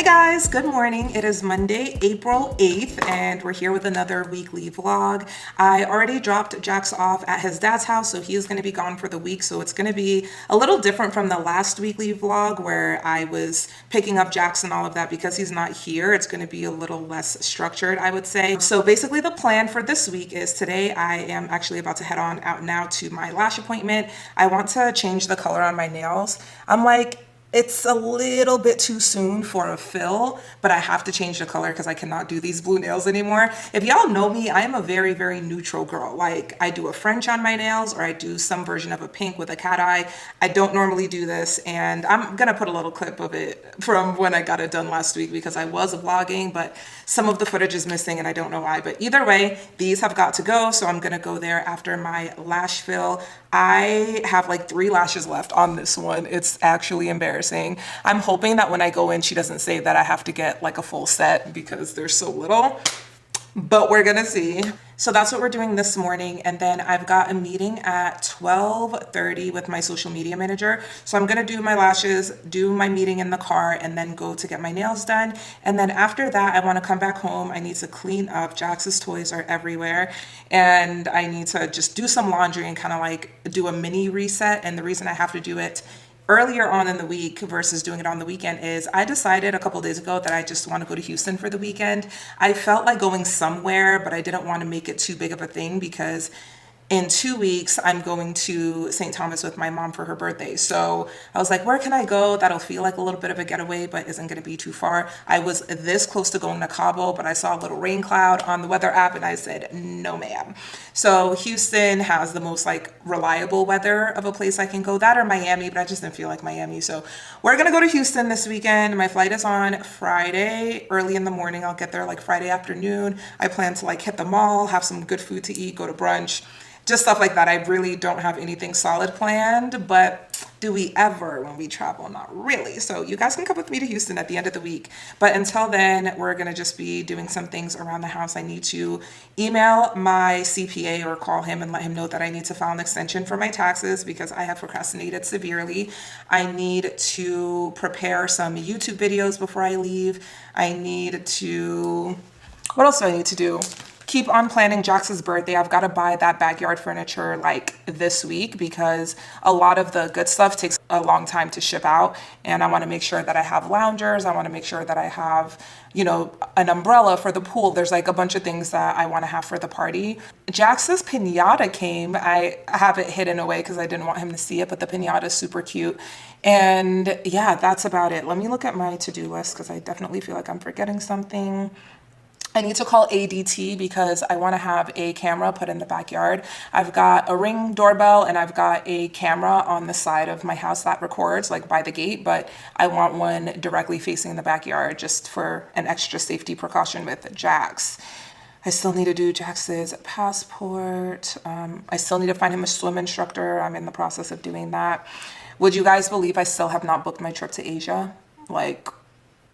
Guys, good morning. It is Monday, April 8th, and we're here with another weekly vlog. I already dropped Jax off at his dad's house, so he is going to be gone for the week. So it's going to be a little different from the last weekly vlog where I was picking up Jax and all of that. Because he's not here, it's going to be a little less structured, I would say. So basically the plan for this week is today I am actually about to head on out now to my lash appointment. I want to change the color on my nails. I'm like, it's a little bit too soon for a fill, but I have to change the color because I cannot do these blue nails anymore. If y'all know me, I am a very, very neutral girl. Like, I do a French on my nails, or I do some version of a pink with a cat eye. I don't normally do this, and I'm gonna put a little clip of it from when I got it done last week because I was vlogging, but some of the footage is missing and I don't know why. But either way, these have got to go, so I'm gonna go there after my lash fill. I have like 3 lashes left on this one. It's actually embarrassing. I'm hoping that when I go in, she doesn't say that I have to get like a full set because there's so little, but we're gonna see. So that's what we're doing this morning. And then I've got a meeting at 12:30 with my social media manager. So I'm gonna do my lashes, do my meeting in the car, and then go to get my nails done. And then after that, I wanna come back home. I need to clean up. Jax's toys are everywhere. And I need to just do some laundry and kind of like do a mini reset. And the reason I have to do it earlier on in the week versus doing it on the weekend is I decided a couple days ago that I just want to go to Houston for the weekend. I felt like going somewhere, but I didn't want to make it too big of a thing because in 2 weeks, I'm going to St. Thomas with my mom for her birthday. So I was like, where can I go that'll feel like a little bit of a getaway, but isn't going to be too far? I was this close to going to Cabo, but I saw a little rain cloud on the weather app and I said, no, ma'am. So Houston has the most like reliable weather of a place I can go, that or Miami, but I just didn't feel like Miami. So we're going to go to Houston this weekend. My flight is on Friday, early in the morning. I'll get there like Friday afternoon. I plan to like hit the mall, have some good food to eat, go to brunch. Just stuff like that. I really don't have anything solid planned, but do we ever when we travel? Not really. So you guys can come with me to Houston at the end of the week. But until then, we're going to just be doing some things around the house. I need to email my CPA or call him and let him know that I need to file an extension for my taxes because I have procrastinated severely. I need to prepare some YouTube videos before I leave. I need to, what else do I need to do? Keep on planning Jax's birthday. I've got to buy that backyard furniture like this week because a lot of the good stuff takes a long time to ship out. And I want to make sure that I have loungers. I want to make sure that I have, you know, an umbrella for the pool. There's like a bunch of things that I want to have for the party. Jax's piñata came. I have it hidden away because I didn't want him to see it, but the piñata is super cute. And yeah, that's about it. Let me look at my to-do list because I definitely feel like I'm forgetting something. I need to call ADT because I want to have a camera put in the backyard. I've got a Ring doorbell and I've got a camera on the side of my house that records like by the gate, but I want one directly facing the backyard just for an extra safety precaution with Jax. I still need to do Jax's passport. I still need to find him a swim instructor. I'm in the process of doing that. Would you guys believe I still have not booked my trip to Asia? Like,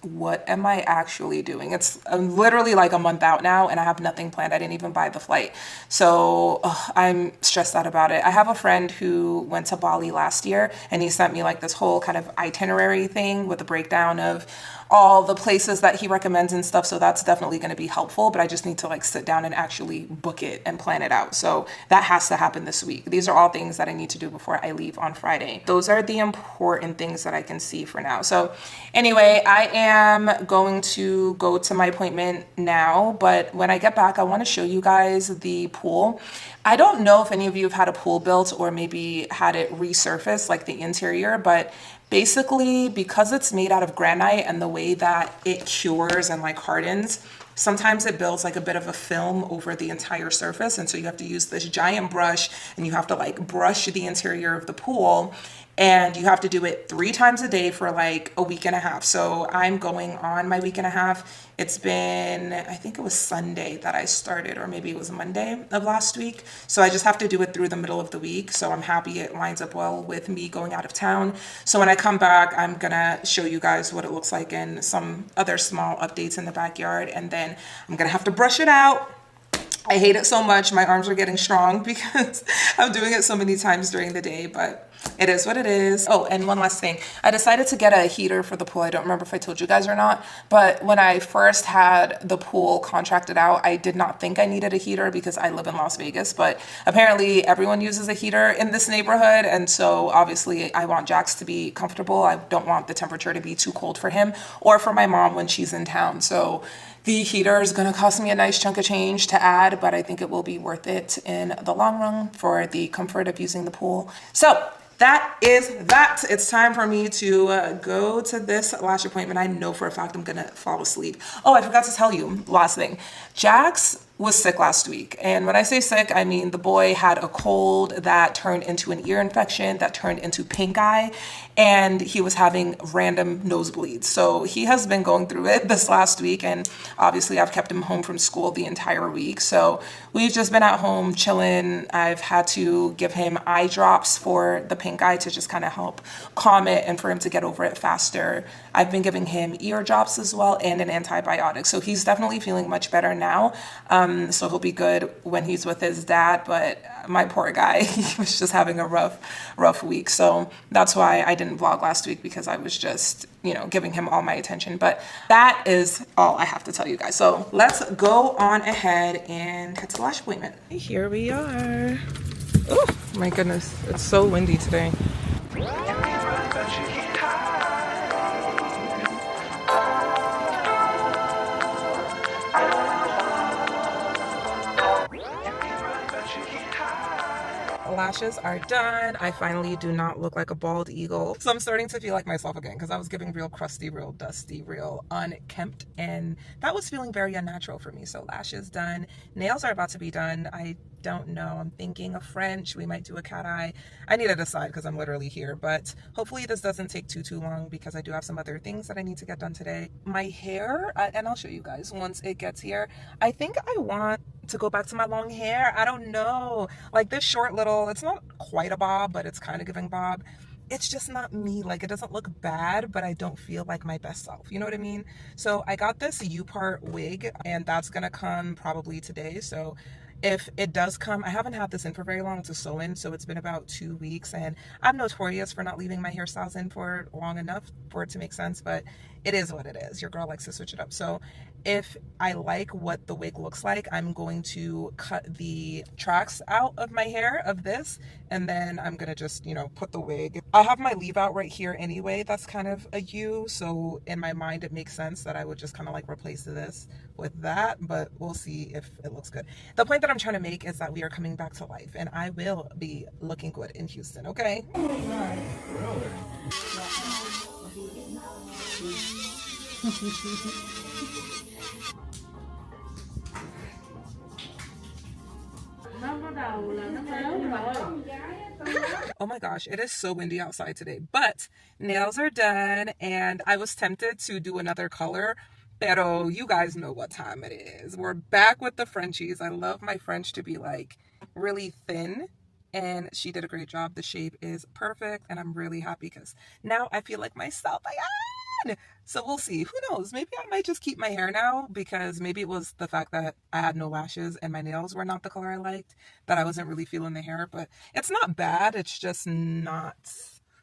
what am I actually doing? It's literally like a month out now and I have nothing planned. I didn't even buy the flight. So I'm stressed out about it. I have a friend who went to Bali last year and he sent me like this whole kind of itinerary thing with a breakdown of all the places that he recommends and stuff. So that's definitely going to be helpful, but I just need to like sit down and actually book it and plan it out. So that has to happen this week. These are all things that I need to do before I leave on Friday. Those are the important things that I can see for now. So anyway, I am going to go to my appointment now, but when I get back, I want to show you guys the pool. I don't know if any of you have had a pool built or maybe had it resurfaced, like the interior, but basically because it's made out of granite and the way that it cures and like hardens, sometimes it builds like a bit of a film over the entire surface. And so you have to use this giant brush and you have to like brush the interior of the pool. And you have to do it 3 times a day for like a week and a half. So I'm going on my week and a half. It's been, I think it was Sunday that I started, or maybe it was Monday of last week. So I just have to do it through the middle of the week. So I'm happy it lines up well with me going out of town. So when I come back, I'm gonna show you guys what it looks like and some other small updates in the backyard. And then I'm gonna have to brush it out I hate it so much. My arms are getting strong because I'm doing it so many times during the day, but it is what it is. Oh, and one last thing. I decided to get a heater for the pool. I don't remember if I told you guys or not, but when I first had the pool contracted out, I did not think I needed a heater because I live in Las Vegas, but apparently everyone uses a heater in this neighborhood. And so obviously I want Jax to be comfortable. I don't want the temperature to be too cold for him or for my mom when she's in town. So the heater is going to cost me a nice chunk of change to add, but I think it will be worth it in the long run for the comfort of using the pool. So that is that. It's time for me to go to this lash appointment. I know for a fact I'm going to fall asleep. Oh, I forgot to tell you, last thing. Jax was sick last week. And when I say sick, I mean the boy had a cold that turned into an ear infection, that turned into pink eye, and he was having random nosebleeds. So he has been going through it this last week, and obviously I've kept him home from school the entire week. So we've just been at home chilling. I've had to give him eye drops for the pink eye to just kind of help calm it and for him to get over it faster. I've been giving him ear drops as well and an antibiotic. So he's definitely feeling much better now. So he'll be good when he's with his dad, but my poor guy, he was just having a rough week. So that's why I didn't vlog last week, because I was just, giving him all my attention. But that is all I have to tell you guys. So let's go on ahead and head to the lash appointment. Here we are. Oh my goodness, it's so windy today. Lashes are done. I finally do not look like a bald eagle. So I'm starting to feel like myself again, because I was giving real crusty, real dusty, real unkempt, and that was feeling very unnatural for me. So lashes done. Nails are about to be done. I don't know. I'm thinking a French. We might do a cat eye. I need to decide because I'm literally here, but hopefully this doesn't take too long, because I do have some other things that I need to get done today. My hair, and I'll show you guys once it gets here. I think I want to go back to my long hair. I don't know. Like this short little, it's not quite a bob, but it's kind of giving bob. It's just not me. Like, it doesn't look bad, but I don't feel like my best self. You know what I mean? So I got this U-part wig, and that's gonna come probably today. So if it does come, I haven't had this in for very long. It's a sew-in, so it's been about 2 weeks, and I'm notorious for not leaving my hairstyles in for long enough for it to make sense, but it is what it is. Your girl likes to switch it up. So if I like what the wig looks like, I'm going to cut the tracks out of my hair of this, and then I'm gonna just, put the wig. I have my leave out right here anyway. That's kind of a U, so in my mind it makes sense that I would just kind of like replace this with that, but we'll see if it looks good. The point that I'm trying to make is that we are coming back to life, and I will be looking good in Houston, okay? Oh my gosh, it is so windy outside today, but nails are done, and I was tempted to do another color, pero you guys know what time it is. We're back with the Frenchies. I love my French to be like really thin, and she did a great job. The shape is perfect, and I'm really happy because now I feel like myself. So we'll see. Who knows? Maybe I might just keep my hair now, because maybe it was the fact that I had no lashes and my nails were not the color I liked, that I wasn't really feeling the hair. But it's not bad. It's just not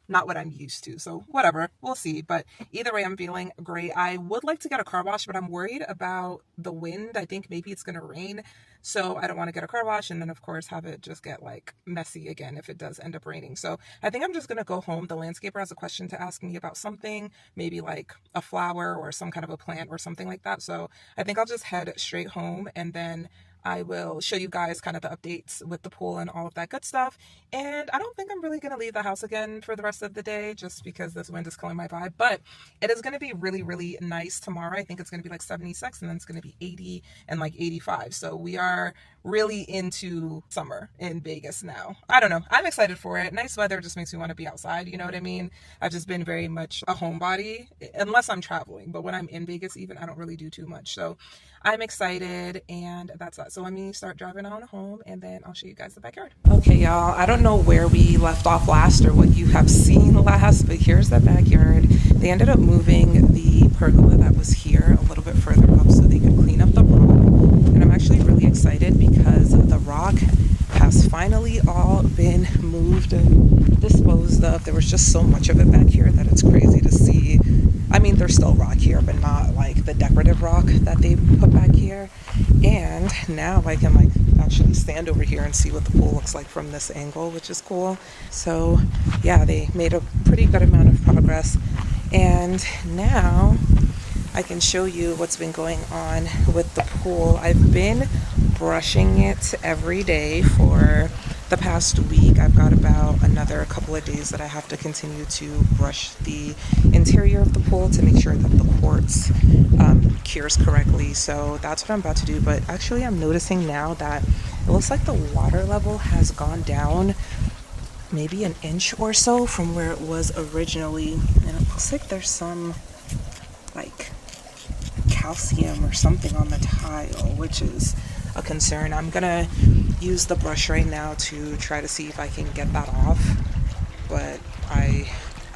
what I'm used to. So whatever, we'll see. But either way, I'm feeling great. I would like to get a car wash, but I'm worried about the wind. I think maybe it's gonna rain, so I don't want to get a car wash and then of course have it just get like messy again if it does end up raining. So I think I'm just gonna go home. The landscaper has a question to ask me about something, maybe like a flower or some kind of a plant or something like that. So I think I'll just head straight home, and then I will show you guys kind of the updates with the pool and all of that good stuff. And I don't think I'm really going to leave the house again for the rest of the day, just because this wind is killing my vibe. But it is going to be really, really nice tomorrow. I think it's going to be like 76, and then it's going to be 80 and like 85. So we are really into summer in Vegas now. I don't know. I'm excited for it. Nice weather just makes me want to be outside. You know what I mean? I've just been very much a homebody, unless I'm traveling. But when I'm in Vegas, even, I don't really do too much. So I'm excited, and that's that. So let me start driving on home, and then I'll show you guys the backyard. Okay, y'all, I don't know where we left off last or what you have seen last, but here's the backyard. They ended up moving the pergola that was here a little bit further up so they could clean up the road, and I'm actually really excited because the rock has finally all been moved and disposed of. There was just so much of it back here that it's crazy to see. I mean, there's still rock here, but not like the decorative rock that they put back here. And now I can like actually stand over here and see what the pool looks like from this angle, which is cool. So yeah, they made a pretty good amount of progress. And now I can show you what's been going on with the pool. I've been brushing it every day for the past week. I've got about another couple of days that I have to continue to brush the interior of the pool to make sure that the quartz cures correctly. So that's what I'm about to do. But actually I'm noticing now that it looks like the water level has gone down maybe an inch or so from where it was originally. And it looks like there's some like calcium or something on the tile, which is a concern. I'm gonna use the brush right now to try to see if I can get that off, but I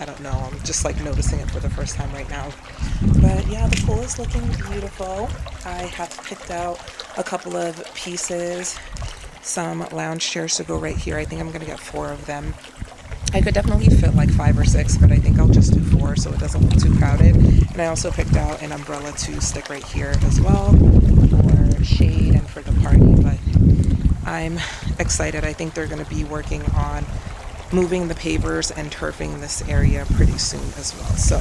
don't know. I'm just like noticing it for the first time right now. But yeah, the pool is looking beautiful. I have picked out a couple of pieces, some lounge chairs to go right here. I think I'm gonna get 4 of them. I could definitely fit like 5 or 6, but I think I'll just do 4 so it doesn't look too crowded. And I also picked out an umbrella to stick right here as well for shade and for the party. But I'm excited. I think they're going to be working on moving the pavers and turfing this area pretty soon as well. So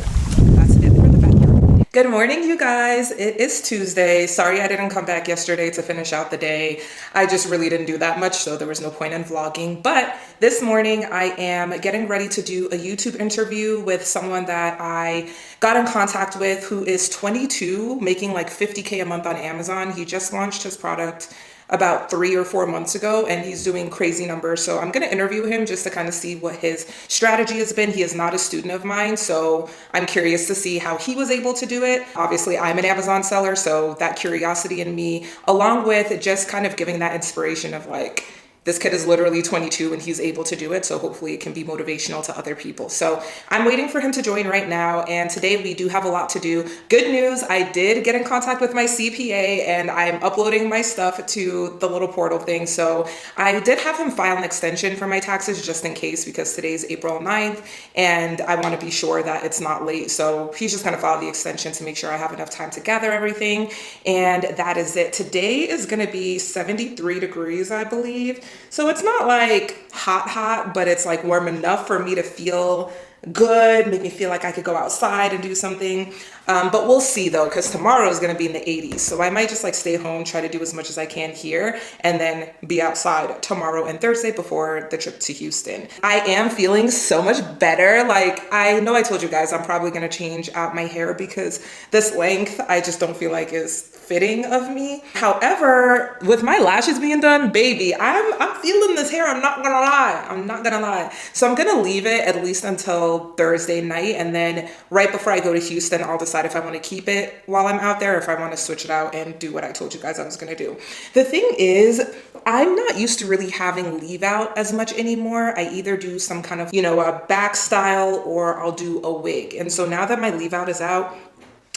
that's it for the backyard. Good morning, you guys. It is Tuesday. Sorry I didn't come back yesterday to finish out the day. I just really didn't do that much, so there was no point in vlogging. But this morning I am getting ready to do a YouTube interview with someone that I got in contact with who is 22, making like 50K a month on Amazon. He just launched his product about 3 or 4 months ago, and he's doing crazy numbers. So I'm going to interview him just to kind of see what his strategy has been. He is not a student of mine, so I'm curious to see how he was able to do it. Obviously, I'm an Amazon seller, so that curiosity in me, along with just kind of giving that inspiration of like, this kid is literally 22 and he's able to do it. So hopefully it can be motivational to other people. So I'm waiting for him to join right now. And today we do have a lot to do. Good news, I did get in contact with my CPA and I'm uploading my stuff to the little portal thing. So I did have him file an extension for my taxes just in case, because today's April 9th and I want to be sure that it's not late. So he's just going to file the extension to make sure I have enough time to gather everything. And that is it. Today is going to be 73 degrees, I believe. So it's not like hot, but it's like warm enough for me to feel good, make me feel like I could go outside and do something. But we'll see though, because tomorrow is going to be in the 80s. So I might just like stay home, try to do as much as I can here, and then be outside tomorrow and Thursday before the trip to Houston. I am feeling so much better. Like, I know I told you guys I'm probably going to change out my hair because this length I just don't feel like is fitting of me. However, with my lashes being done, baby, I'm feeling this hair. I'm not gonna lie. So I'm gonna leave it at least until Thursday night, and then right before I go to Houston, I'll decide if I want to keep it while I'm out there, or if I want to switch it out and do what I told you guys I was gonna do. The thing is, I'm not used to really having leave out as much anymore. I either do some kind of, a back style, or I'll do a wig. And so now that my leave out is out,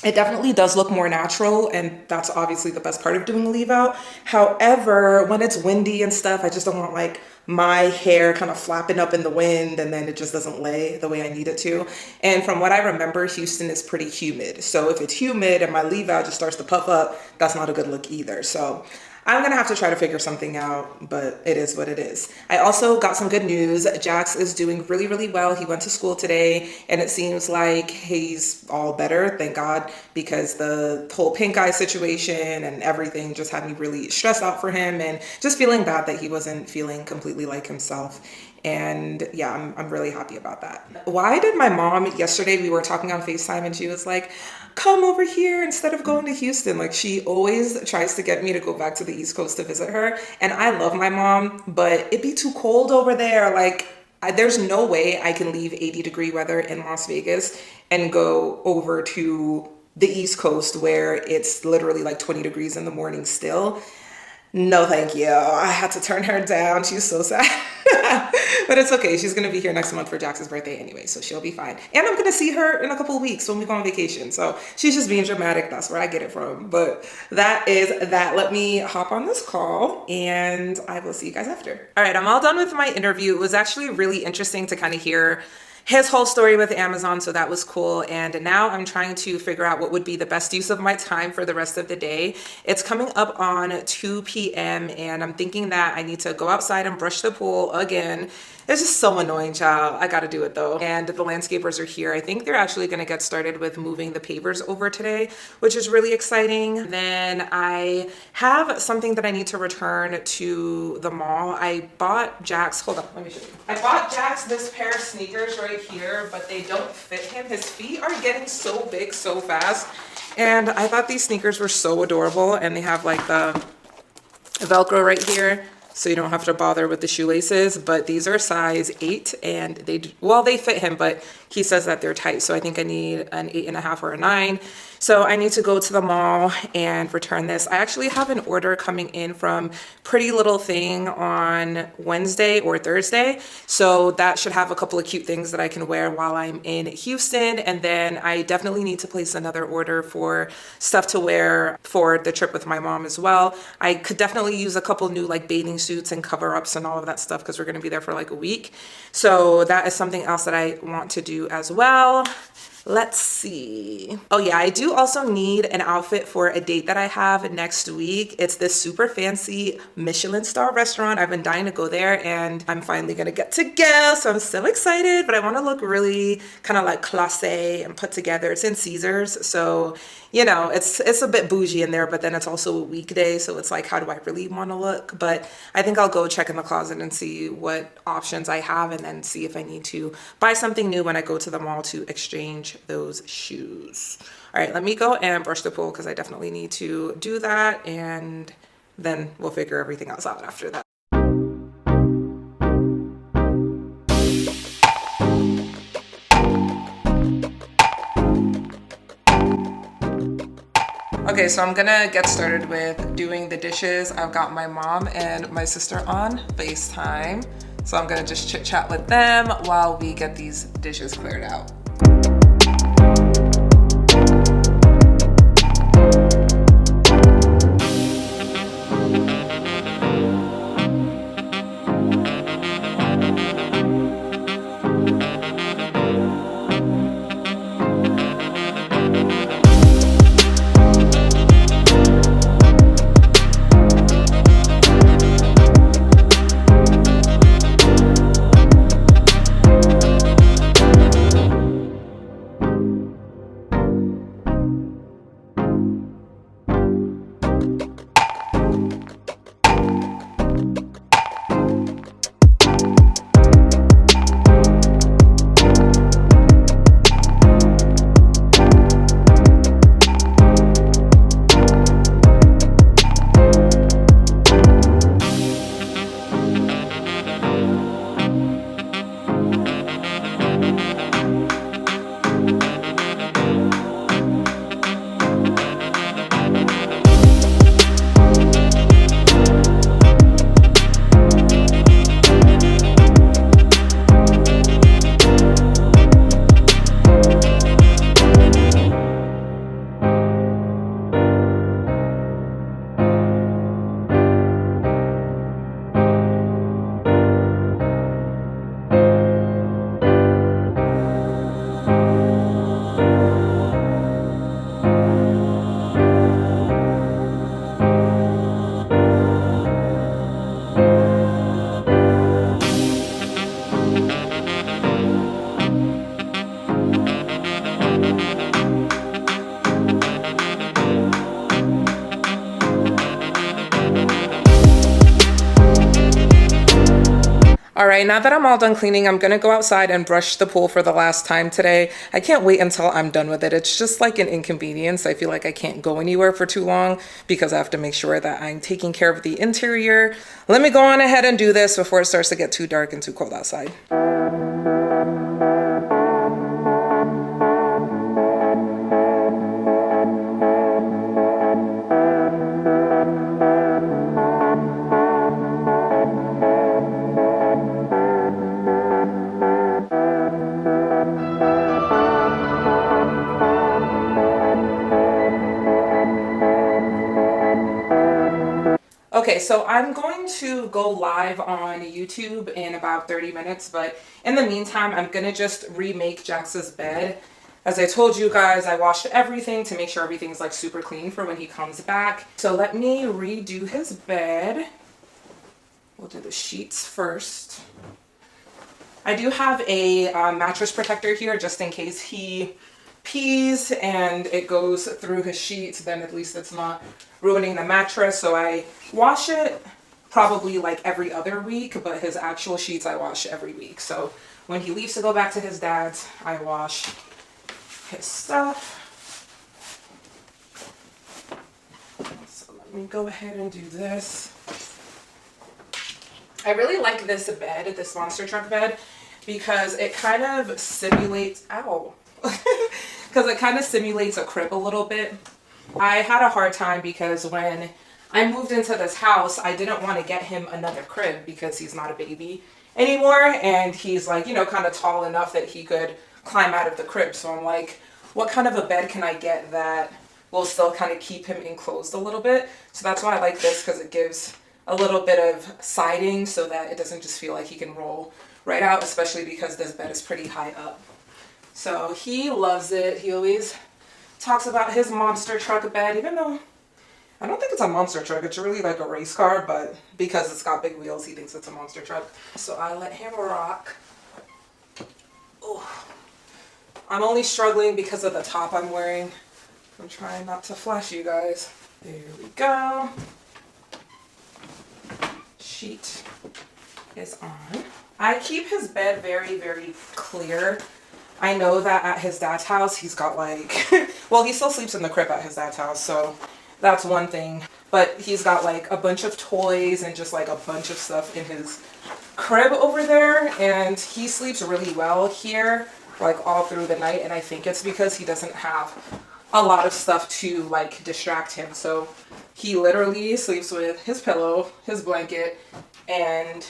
it definitely does look more natural, and that's obviously the best part of doing a leave out. However, when it's windy and stuff, I just don't want like my hair kind of flapping up in the wind and then it just doesn't lay the way I need it to. And from what I remember, Houston is pretty humid. So if it's humid and my leave out just starts to puff up, that's not a good look either. So I'm gonna have to try to figure something out, but it is what it is. I also got some good news. Jax is doing really, really well. He went to school today and it seems like he's all better, thank God, because the whole pink eye situation and everything just had me really stressed out for him and just feeling bad that he wasn't feeling completely like himself. And yeah, I'm really happy about that. Why did my mom, yesterday we were talking on FaceTime and she was like, come over here instead of going to Houston. Like, she always tries to get me to go back to the East Coast to visit her. And I love my mom, but it'd be too cold over there. Like, there's no way I can leave 80-degree weather in Las Vegas and go over to the East Coast where it's literally like 20 degrees in the morning still. No, thank you. I had to turn her down. She's so sad. But it's okay. She's going to be here next month for Jax's birthday anyway, so she'll be fine. And I'm going to see her in a couple of weeks when we go on vacation. So she's just being dramatic. That's where I get it from. But that is that. Let me hop on this call and I will see you guys after. All right, I'm all done with my interview. It was actually really interesting to kind of hear his whole story with Amazon, so that was cool. And now I'm trying to figure out what would be the best use of my time for the rest of the day. It's coming up on 2 p.m. and I'm thinking that I need to go outside and brush the pool again. It's just so annoying, child. I gotta do it though. And the landscapers are here. I think they're actually gonna get started with moving the pavers over today, which is really exciting. Then I have something that I need to return to the mall. I bought Jax, hold on, let me show you. I bought Jax this pair of sneakers right here, but they don't fit him. His feet are getting so big so fast. And I thought these sneakers were so adorable, and they have like the Velcro right here, so you don't have to bother with the shoelaces. But these are size 8 and they fit him, but he says that they're tight. So I think I need an 8.5 or a 9. So I need to go to the mall and return this. I actually have an order coming in from Pretty Little Thing on Wednesday or Thursday. So that should have a couple of cute things that I can wear while I'm in Houston. And then I definitely need to place another order for stuff to wear for the trip with my mom as well. I could definitely use a couple new like bathing suits and cover-ups and all of that stuff because we're going to be there for like a week. So that is something else that I want to do as well. Let's see. Oh yeah, I do also need an outfit for a date that I have next week. It's this super fancy Michelin star restaurant. I've been dying to go there and I'm finally gonna get to go. So I'm so excited, but I wanna look really kind of like classy and put together. It's in Caesars. So, you know, it's a bit bougie in there, but then it's also a weekday. So it's like, how do I really wanna look? But I think I'll go check in the closet and see what options I have and then see if I need to buy something new when I go to the mall to exchange those shoes. All right, let me go and brush the pool because I definitely need to do that, and then we'll figure everything else out after that. Okay, so I'm gonna get started with doing the dishes. I've got my mom and my sister on FaceTime. So I'm gonna just chit chat with them while we get these dishes cleared out. All right, now that I'm all done cleaning, I'm gonna go outside and brush the pool for the last time today. I can't wait until I'm done with it. It's just like an inconvenience. I feel like I can't go anywhere for too long because I have to make sure that I'm taking care of the interior. Let me go on ahead and do this before it starts to get too dark and too cold outside. Okay, so I'm going to go live on YouTube in about 30 minutes, but in the meantime, I'm gonna just remake Jax's bed. As I told you guys, I washed everything to make sure everything's like super clean for when he comes back. So let me redo his bed. We'll do the sheets first. I do have a mattress protector here just in case he pees and it goes through his sheets, then at least it's not ruining the mattress. So I wash it probably like every other week, but his actual sheets I wash every week. So when he leaves to go back to his dad's, I wash his stuff. So let me go ahead and do this. I really like this bed, this monster truck bed, because it kind of simulates, ow, because it kind of simulates a crib a little bit. I had a hard time because when I moved into this house, I didn't want to get him another crib because he's not a baby anymore, and he's like, you know, kind of tall enough that he could climb out of the crib. So I'm like, what kind of a bed can I get that will still kind of keep him enclosed a little bit? So that's why I like this, because it gives a little bit of siding so that it doesn't just feel like he can roll right out, especially because this bed is pretty high up. So he loves it. He always talks about his monster truck bed, even though I don't think it's a monster truck. It's really like a race car, but because it's got big wheels, he thinks it's a monster truck. So I let him rock. Oh, I'm only struggling because of the top I'm wearing. I'm trying not to flash you guys. There we go. Sheet is on. I keep his bed very, very clear. I know that at his dad's house, he's got like, well, he still sleeps in the crib at his dad's house, so that's one thing. But he's got like a bunch of toys and just like a bunch of stuff in his crib over there, and he sleeps really well here, like all through the night, and I think it's because he doesn't have a lot of stuff to like distract him. So he literally sleeps with his pillow, his blanket, and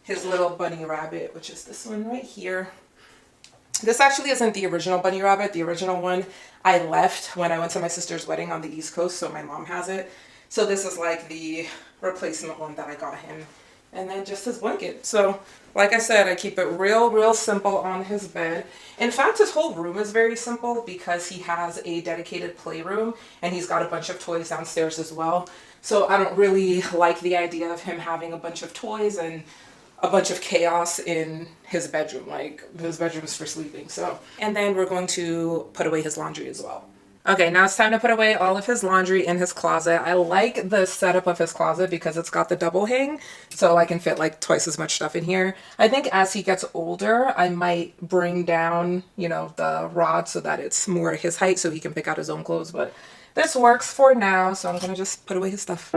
his little bunny rabbit, which is this one right here. This actually isn't the original bunny rabbit. The original one I left when I went to my sister's wedding on the East Coast, so my mom has it. So this is like the replacement one that I got him. And then just his blanket. So like I said, I keep it real simple on his bed. In fact, his whole room is very simple because he has a dedicated playroom and he's got a bunch of toys downstairs as well. So I don't really like the idea of him having a bunch of toys and a bunch of chaos in his bedroom. Like, his bedroom is for sleeping. So, and then we're going to put away his laundry as well. Okay, now it's time to put away all of his laundry in his closet. I like the setup of his closet because it's got the double hang, so I can fit like twice as much stuff in here. I think as he gets older, I might bring down, you know, the rod so that it's more his height so he can pick out his own clothes, but this works for now, so I'm gonna just put away his stuff.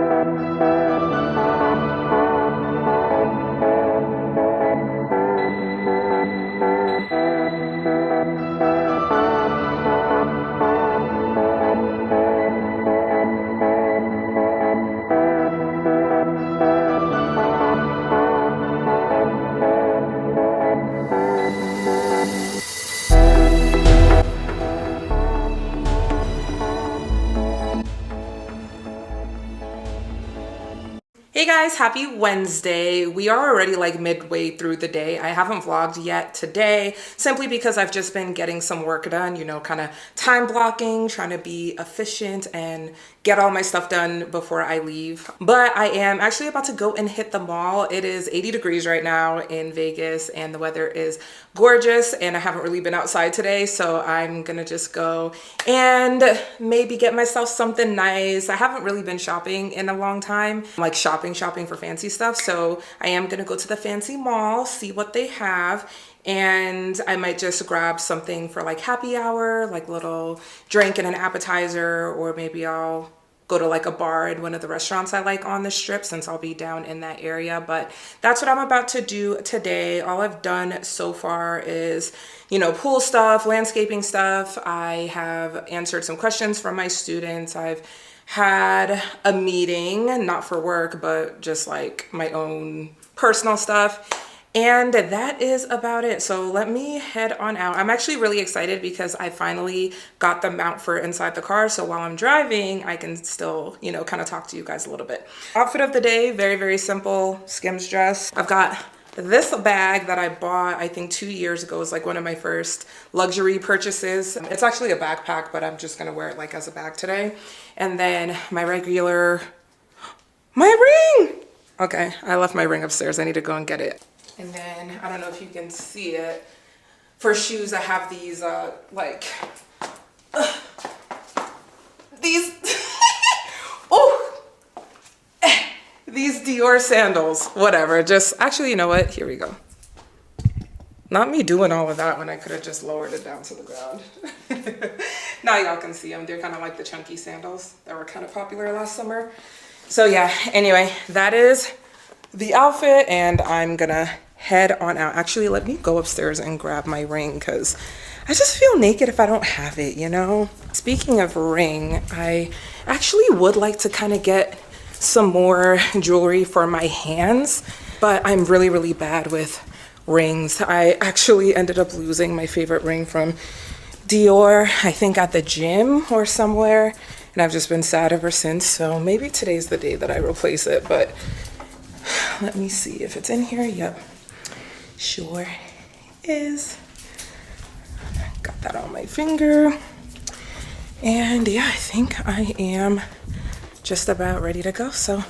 Hey guys, happy Wednesday. We are already like midway through the day. I haven't vlogged yet today simply because I've just been getting some work done, you know, kind of time blocking, trying to be efficient and get all my stuff done before I leave. But I am actually about to go and hit the mall. It is 80 degrees right now in Vegas and the weather is gorgeous and I haven't really been outside today, so I'm gonna just go and maybe get myself something nice. I haven't really been shopping in a long time, like shopping for fancy stuff, so I am gonna go to the fancy mall, see what they have, and I might just grab something for like happy hour, like little drink and an appetizer, or maybe I'll go to like a bar in one of the restaurants I like on the strip since I'll be down in that area. But that's what I'm about to do today. All I've done so far is, you know, pool stuff, landscaping stuff. I have answered some questions from my students. I've had a meeting, not for work, but just like my own personal stuff. And that is about it. So let me head on out. I'm actually really excited because I finally got the mount for inside the car. So while I'm driving, I can still, you know, kind of talk to you guys a little bit. Outfit of the day, very, very simple, Skims dress. I've got this bag that I bought, I think 2 years ago. It was like one of my first luxury purchases. It's actually a backpack, but I'm just gonna wear it like as a bag today. And then my regular, my ring! Okay, I left my ring upstairs. I need to go and get it. And then, I don't know if you can see it. For shoes, I have these, these, oh, these Dior sandals, whatever. Just, actually, you know what? Here we go. Not me doing all of that when I could have just lowered it down to the ground. Now y'all can see them. They're kind of like the chunky sandals that were kind of popular last summer. So yeah, anyway, that is the outfit and I'm gonna head on out. Actually, let me go upstairs and grab my ring because I just feel naked if I don't have it, you know? Speaking of ring, I actually would like to kind of get some more jewelry for my hands, but I'm really, really bad with rings. I actually ended up losing my favorite ring from Dior, I think at the gym or somewhere, and I've just been sad ever since. So maybe today's the day that I replace it, but let me see if it's in here. Yep, sure is. Got that on my finger. And yeah, I think I am just about ready to go. So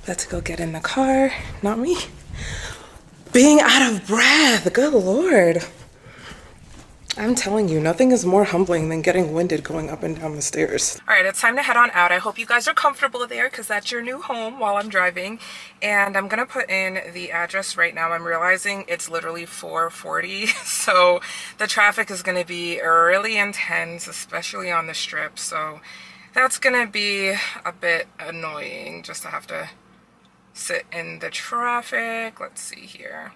let's go get in the car. Not me being out of breath. Good Lord. I'm telling you, nothing is more humbling than getting winded going up and down the stairs. All right, it's time to head on out. I hope you guys are comfortable there because that's your new home while I'm driving. And I'm gonna put in the address right now. I'm realizing it's literally 4:40, so the traffic is gonna be really intense, especially on the strip. So that's gonna be a bit annoying just to have to sit in the traffic. Let's see here.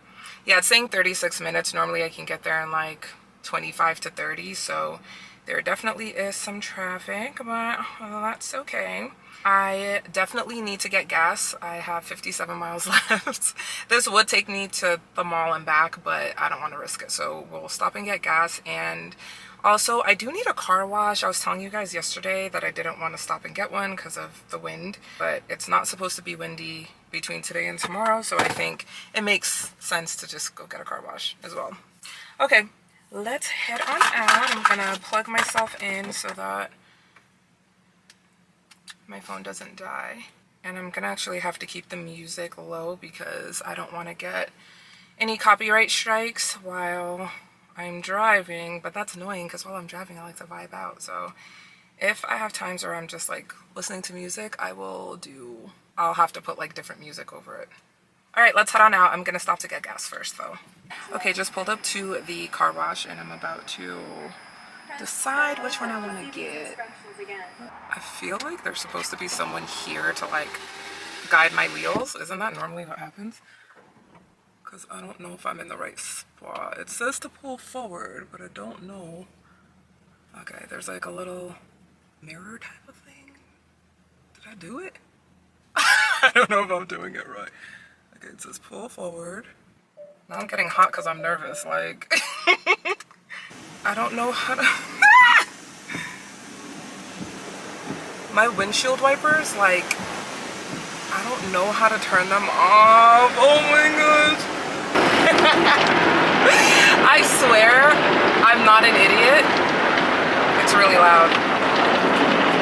Yeah, it's saying 36 minutes. Normally I can get there in like 25 to 30, so there definitely is some traffic, but that's okay. I definitely need to get gas. I have 57 miles left. This would take me to the mall and back, but I don't want to risk it, so we'll stop and get gas. And also, I do need a car wash. I was telling you guys yesterday that I didn't want to stop and get one because of the wind, but it's not supposed to be windy between today and tomorrow, so I think it makes sense to just go get a car wash as well. Okay, let's head on out. I'm gonna plug myself in so that my phone doesn't die. And I'm gonna actually have to keep the music low because I don't want to get any copyright strikes while I'm driving. But that's annoying because while I'm driving I like to vibe out. So if I have times where I'm just like listening to music, I'll have to put like different music over it. All right, let's head on out. I'm gonna stop to get gas first though. Okay, just pulled up to the car wash and I'm about to decide which one I want to get. I feel like there's supposed to be someone here to like guide my wheels. Isn't that normally what happens? Because I don't know if I'm in the right spot. It says to pull forward, but I don't know. Okay, there's like a little mirror type of thing. Did I do it? I don't know if I'm doing it right. Okay, it says pull forward. Now I'm getting hot because I'm nervous, like. I don't know how to. My windshield wipers, like, I don't know how to turn them off. Oh my gosh. I swear I'm not an idiot. It's really loud.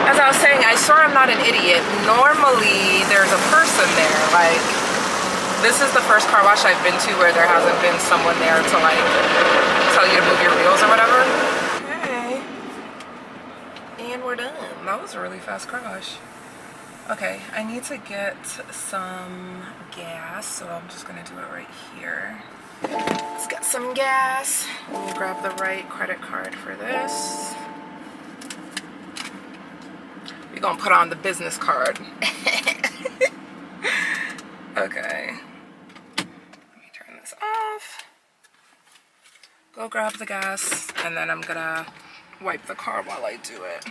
As I was saying, I swear I'm not an idiot. Normally there's a person there, like. This is the first car wash I've been to where there hasn't been someone there to like tell you to move your wheels or whatever. Okay. And we're done. That was a really fast car wash. Okay, I need to get some gas, so I'm just gonna do it right here. Let's get some gas. We'll grab the right credit card for this. We're gonna put on the business card. Okay. Off, go grab the gas, and then I'm gonna wipe the car while I do it.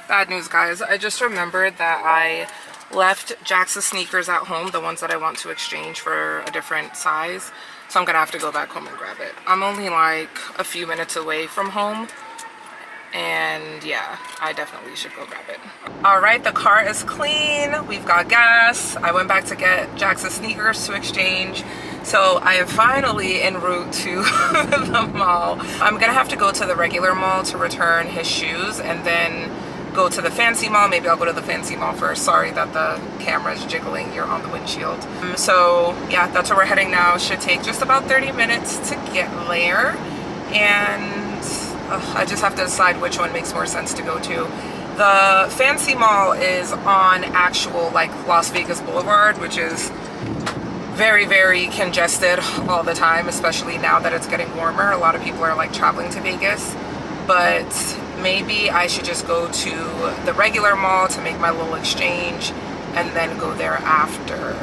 Bad news, guys. I just remembered that I left Jax's sneakers at home, the ones that I want to exchange for a different size. So I'm gonna have to go back home and grab it. I'm only like a few minutes away from home. And yeah, I definitely should go grab it. All right, the car is clean. We've got gas. I went back to get Jax's sneakers to exchange. So I am finally en route to the mall. I'm gonna have to go to the regular mall to return his shoes and then go to the fancy mall. Maybe I'll go to the fancy mall first. Sorry that the camera is jiggling here on the windshield. So yeah, that's where we're heading now. Should take just about 30 minutes to get there. And I just have to decide which one makes more sense to go to. The fancy mall is on actual like Las Vegas Boulevard, which is very, very congested all the time, especially now that it's getting warmer. A lot of people are like traveling to Vegas, but maybe I should just go to the regular mall to make my little exchange and then go there after.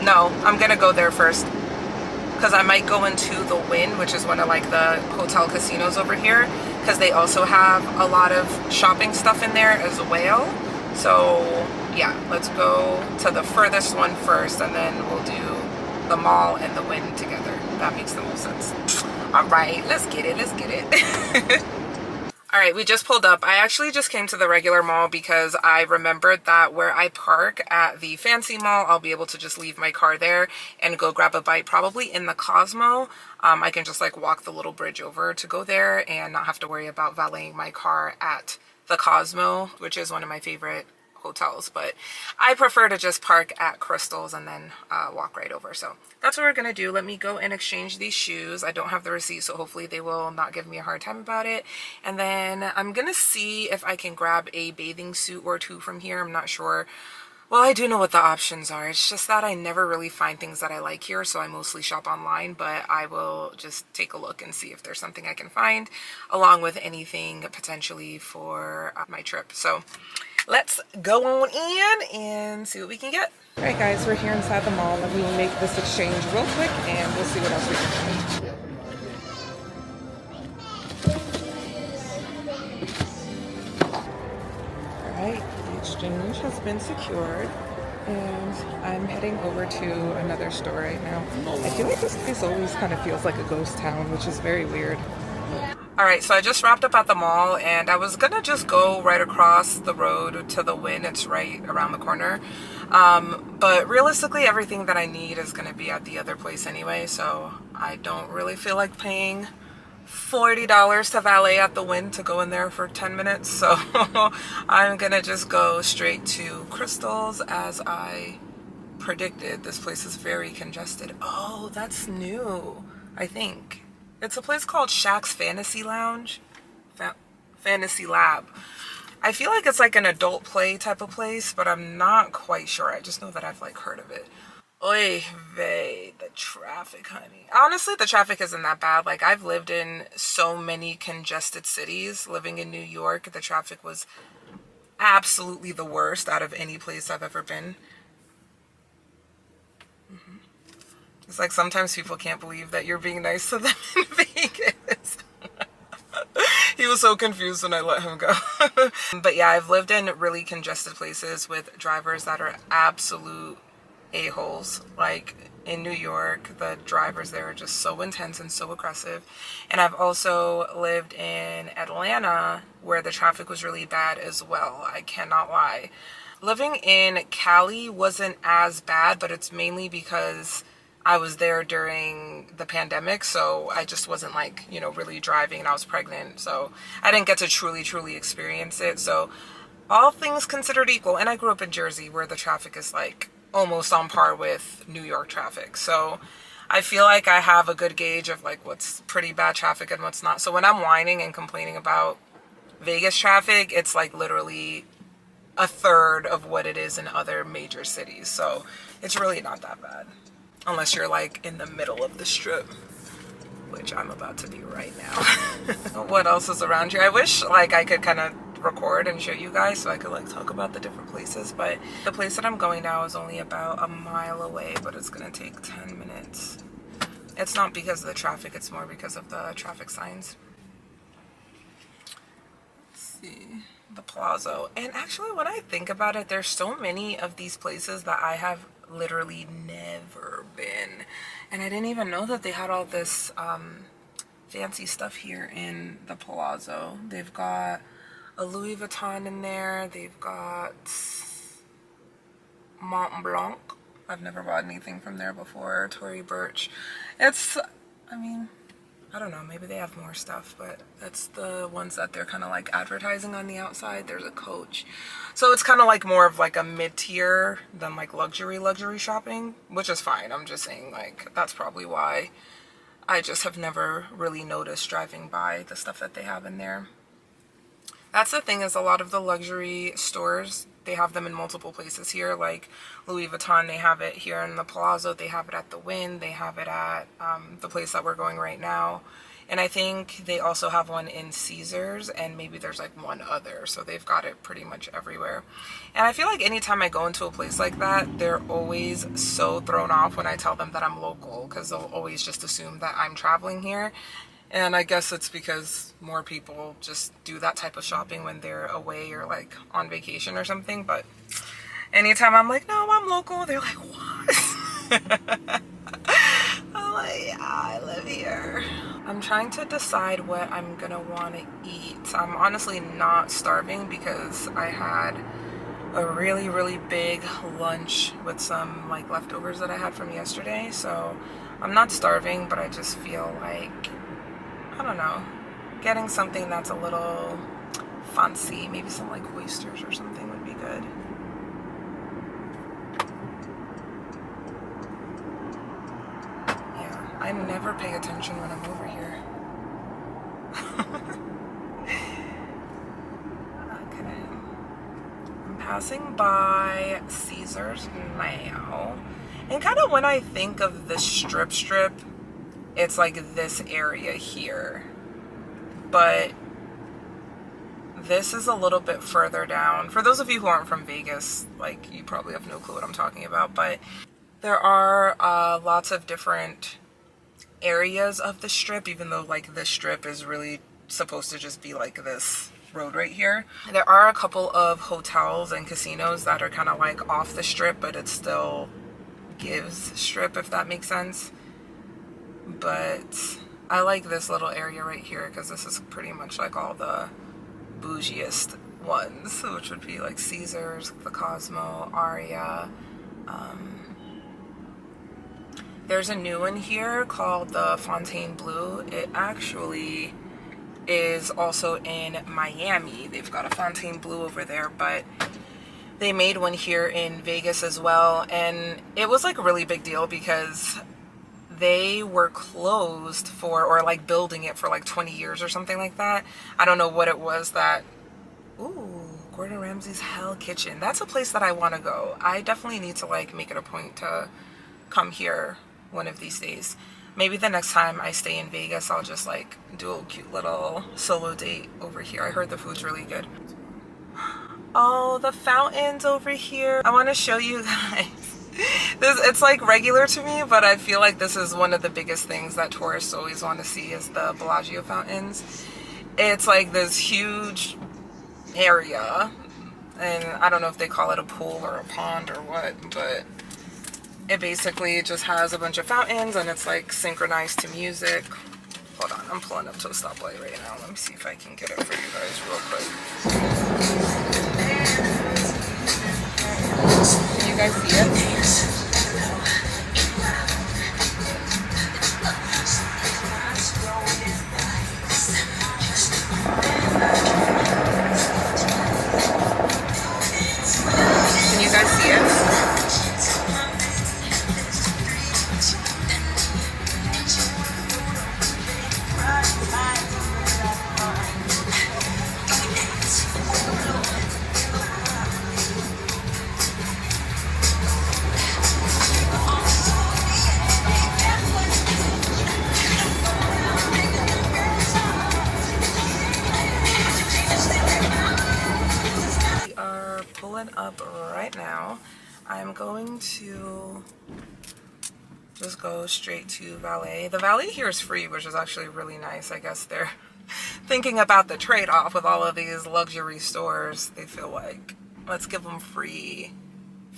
No, I'm gonna go there first because I might go into the Wynn, which is one of like the hotel casinos over here, because they also have a lot of shopping stuff in there as well. So yeah, let's go to the furthest one first and then we'll do the mall and the Wynn together. That makes the most sense. All right, let's get it, let's get it. All right, we just pulled up. I actually just came to the regular mall because I remembered that where I park at the fancy mall, I'll be able to just leave my car there and go grab a bite, probably in the Cosmo. I can just like walk the little bridge over to go there and not have to worry about valeting my car at the Cosmo, which is one of my favorite hotels, but I prefer to just park at Crystal's and then walk right over. So that's what we're gonna do. Let me go and exchange these shoes. I don't have the receipt, so hopefully they will not give me a hard time about it. And then I'm gonna see if I can grab a bathing suit or two from here. I'm not sure. Well, I do know what the options are. It's just that I never really find things that I like here, so I mostly shop online, but I will just take a look and see if there's something I can find, along with anything potentially for my trip. So let's go on in and see what we can get. All right, guys, we're here inside the mall. Let me make this exchange real quick and we'll see what else we can find. All right, the exchange has been secured and I'm heading over to another store right now. I feel like this place always kind of feels like a ghost town, which is very weird. All right, so I just wrapped up at the mall and I was gonna just go right across the road to the Wynn. It's right around the corner. But realistically, everything that I need is gonna be at the other place anyway, so I don't really feel like paying $40 to valet at the Wynn to go in there for 10 minutes. So I'm gonna just go straight to Crystal's as I predicted. This place is very congested. Oh, that's new, I think. It's a place called Shaq's Fantasy Lounge, Fantasy Lab. I feel like it's like an adult play type of place, but I'm not quite sure. I just know that I've like heard of it. Oy vey, the traffic, honey. Honestly, the traffic isn't that bad. Like, I've lived in so many congested cities. Living in New York, the traffic was absolutely the worst out of any place I've ever been. It's like sometimes people can't believe that you're being nice to them in Vegas. He was so confused when I let him go. But yeah, I've lived in really congested places with drivers that are absolute a-holes. Like in New York, the drivers there are just so intense and so aggressive. And I've also lived in Atlanta where the traffic was really bad as well. I cannot lie. Living in Cali wasn't as bad, but it's mainly because I was there during the pandemic, so I just wasn't like, you know, really driving, and I was pregnant, so I didn't get to truly experience it. So all things considered equal, and I grew up in Jersey where the traffic is like almost on par with New York traffic. So I feel like I have a good gauge of like what's pretty bad traffic and what's not. So when I'm whining and complaining about Vegas traffic, it's like literally a third of what it is in other major cities. So it's really not that bad. Unless you're like in the middle of the strip, which I'm about to be right now. What else is around here? I wish like I could kind of record and show you guys so I could like talk about the different places, but the place that I'm going now is only about a mile away, but it's gonna take 10 minutes. It's not because of the traffic, it's more because of the traffic signs. see the Palazzo. And actually, when I think about it, there's so many of these places that I have literally never been, and I didn't even know that they had all this fancy stuff here in the Palazzo. They've got a Louis Vuitton in there. They've got Mont Blanc. I've never bought anything from there before. Tory Burch. It's, I mean, I don't know, maybe they have more stuff, but that's the ones that they're kind of like advertising on the outside. There's a Coach. So it's kind of like more of like a mid-tier than like luxury shopping, which is fine. I'm just saying, like, that's probably why I just have never really noticed driving by the stuff that they have in there. That's the thing, is a lot of the luxury stores, they have them in multiple places here. Like Louis Vuitton, they have it here in the Palazzo, they have it at the Wynn, they have it at the place that we're going right now. And I think they also have one in Caesars, and maybe there's like one other. So they've got it pretty much everywhere. And I feel like anytime I go into a place like that, they're always so thrown off when I tell them that I'm local, because they'll always just assume that I'm traveling here. And I guess it's because more people just do that type of shopping when they're away or like on vacation or something. But anytime I'm like, no, I'm local, they're like, what? I'm like, yeah, I live here. I'm trying to decide what I'm gonna want to eat. I'm honestly not starving because I had a really big lunch with some like leftovers that I had from yesterday. So I'm not starving, but I just feel like, I don't know, getting something that's a little fancy. Maybe some like oysters or something would be good. Yeah, I never pay attention when I'm over here. Okay. I'm passing by Caesars now. And kind of when I think of the strip, it's like this area here. But this is a little bit further down. For those of you who aren't from Vegas, like, you probably have no clue what I'm talking about, but there are lots of different areas of the strip, even though like this strip is really supposed to just be like this road right here. There are a couple of hotels and casinos that are kind of like off the strip, but it still gives strip, if that makes sense. But I like this little area right here because this is pretty much like all the bougiest ones, which would be like Caesars, the Cosmo, Aria. There's a new one here called the Fontainebleau. It actually is also in Miami. They've got a Fontainebleau over there, but they made one here in Vegas as well. And it was like a really big deal because they were closed for, or like building it for like 20 years or something like that. I don't know what it was that, ooh, Gordon Ramsay's Hell Kitchen. That's a place that I want to go. I definitely need to like make it a point to come here one of these days. Maybe the next time I stay in Vegas, I'll just like do a cute little solo date over here. I heard the food's really good. Oh, the fountains over here. I want to show you guys. It's like regular to me, but I feel like this is one of the biggest things that tourists always want to see is the Bellagio fountains. It's like this huge area, and I don't know if they call it a pool or a pond or what, but it basically just has a bunch of fountains and it's like synchronized to music. Hold on, I'm pulling up to a stoplight right now. Let me see if I can get it for you guys real quick. Can you guys see it? Can you guys see it? Up right now. I'm going to just go straight to valet. The valet here is free, which is actually really nice. I guess they're thinking about the trade-off with all of these luxury stores. They feel like, let's give them free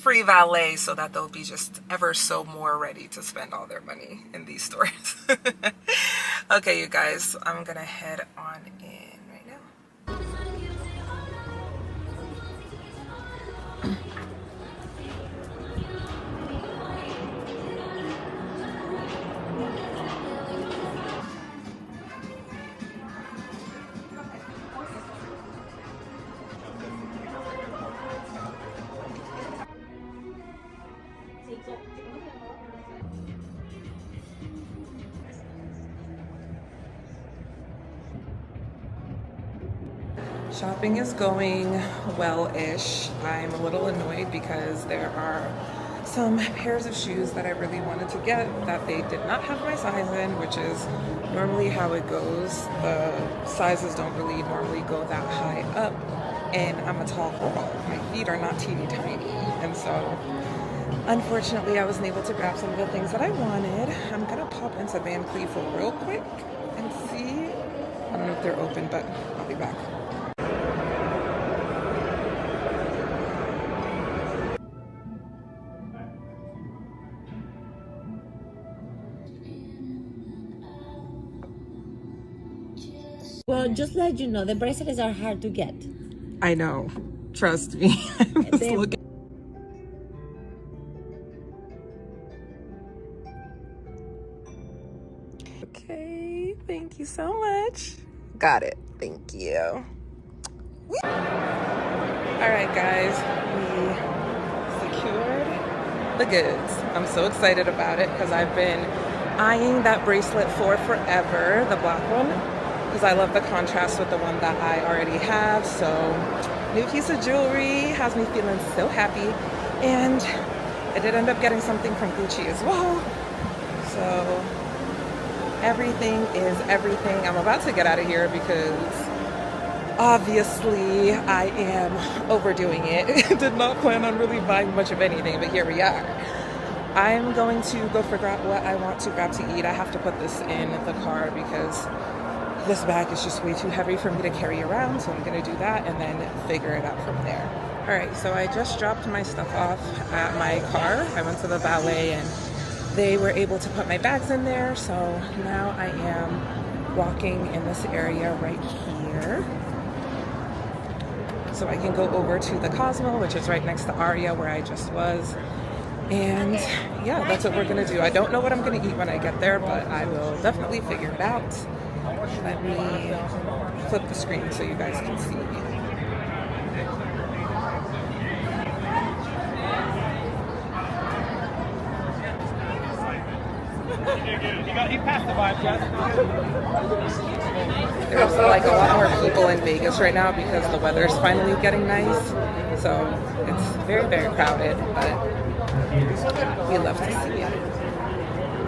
valet so that they'll be just ever so more ready to spend all their money in these stores. Okay, you guys, I'm gonna head on in right now. Shopping is going well-ish. I'm a little annoyed because there are some pairs of shoes that I really wanted to get that they did not have my size in, which is normally how it goes. The sizes don't really normally go that high up, and I'm a tall girl. My feet are not teeny tiny, and so unfortunately I wasn't able to grab some of the things that I wanted. I'm gonna pop into Van Cleef real quick and see. I don't know if they're open, but I'll be back. Well, just let you know, the bracelets are hard to get. I know. Trust me. I was looking. Okay, thank you so much. Got it. Thank you. All right, guys, we secured the goods. I'm so excited about it because I've been eyeing that bracelet for forever, the black one, because I love the contrast with the one that I already have. So new piece of jewelry has me feeling so happy. And I did end up getting something from Gucci as well. So everything is everything. I'm about to get out of here because obviously I am overdoing it. Did not plan on really buying much of anything, but here we are. I'm going to go figure out what I want to grab to eat. I have to put this in the car because this bag is just way too heavy for me to carry around, so I'm gonna do that and then figure it out from there. All right, so I just dropped my stuff off at my car. I went to the valet and they were able to put my bags in there, so now I am walking in this area right here. So I can go over to the Cosmo, which is right next to Aria where I just was. And yeah, that's what we're gonna do. I don't know what I'm gonna eat when I get there, but I will definitely figure it out. Let me flip the screen so you guys can see. You passed the vibe, Jess. There's like a lot more people in Vegas right now because the weather's finally getting nice. So it's very, very crowded, but we love to see it.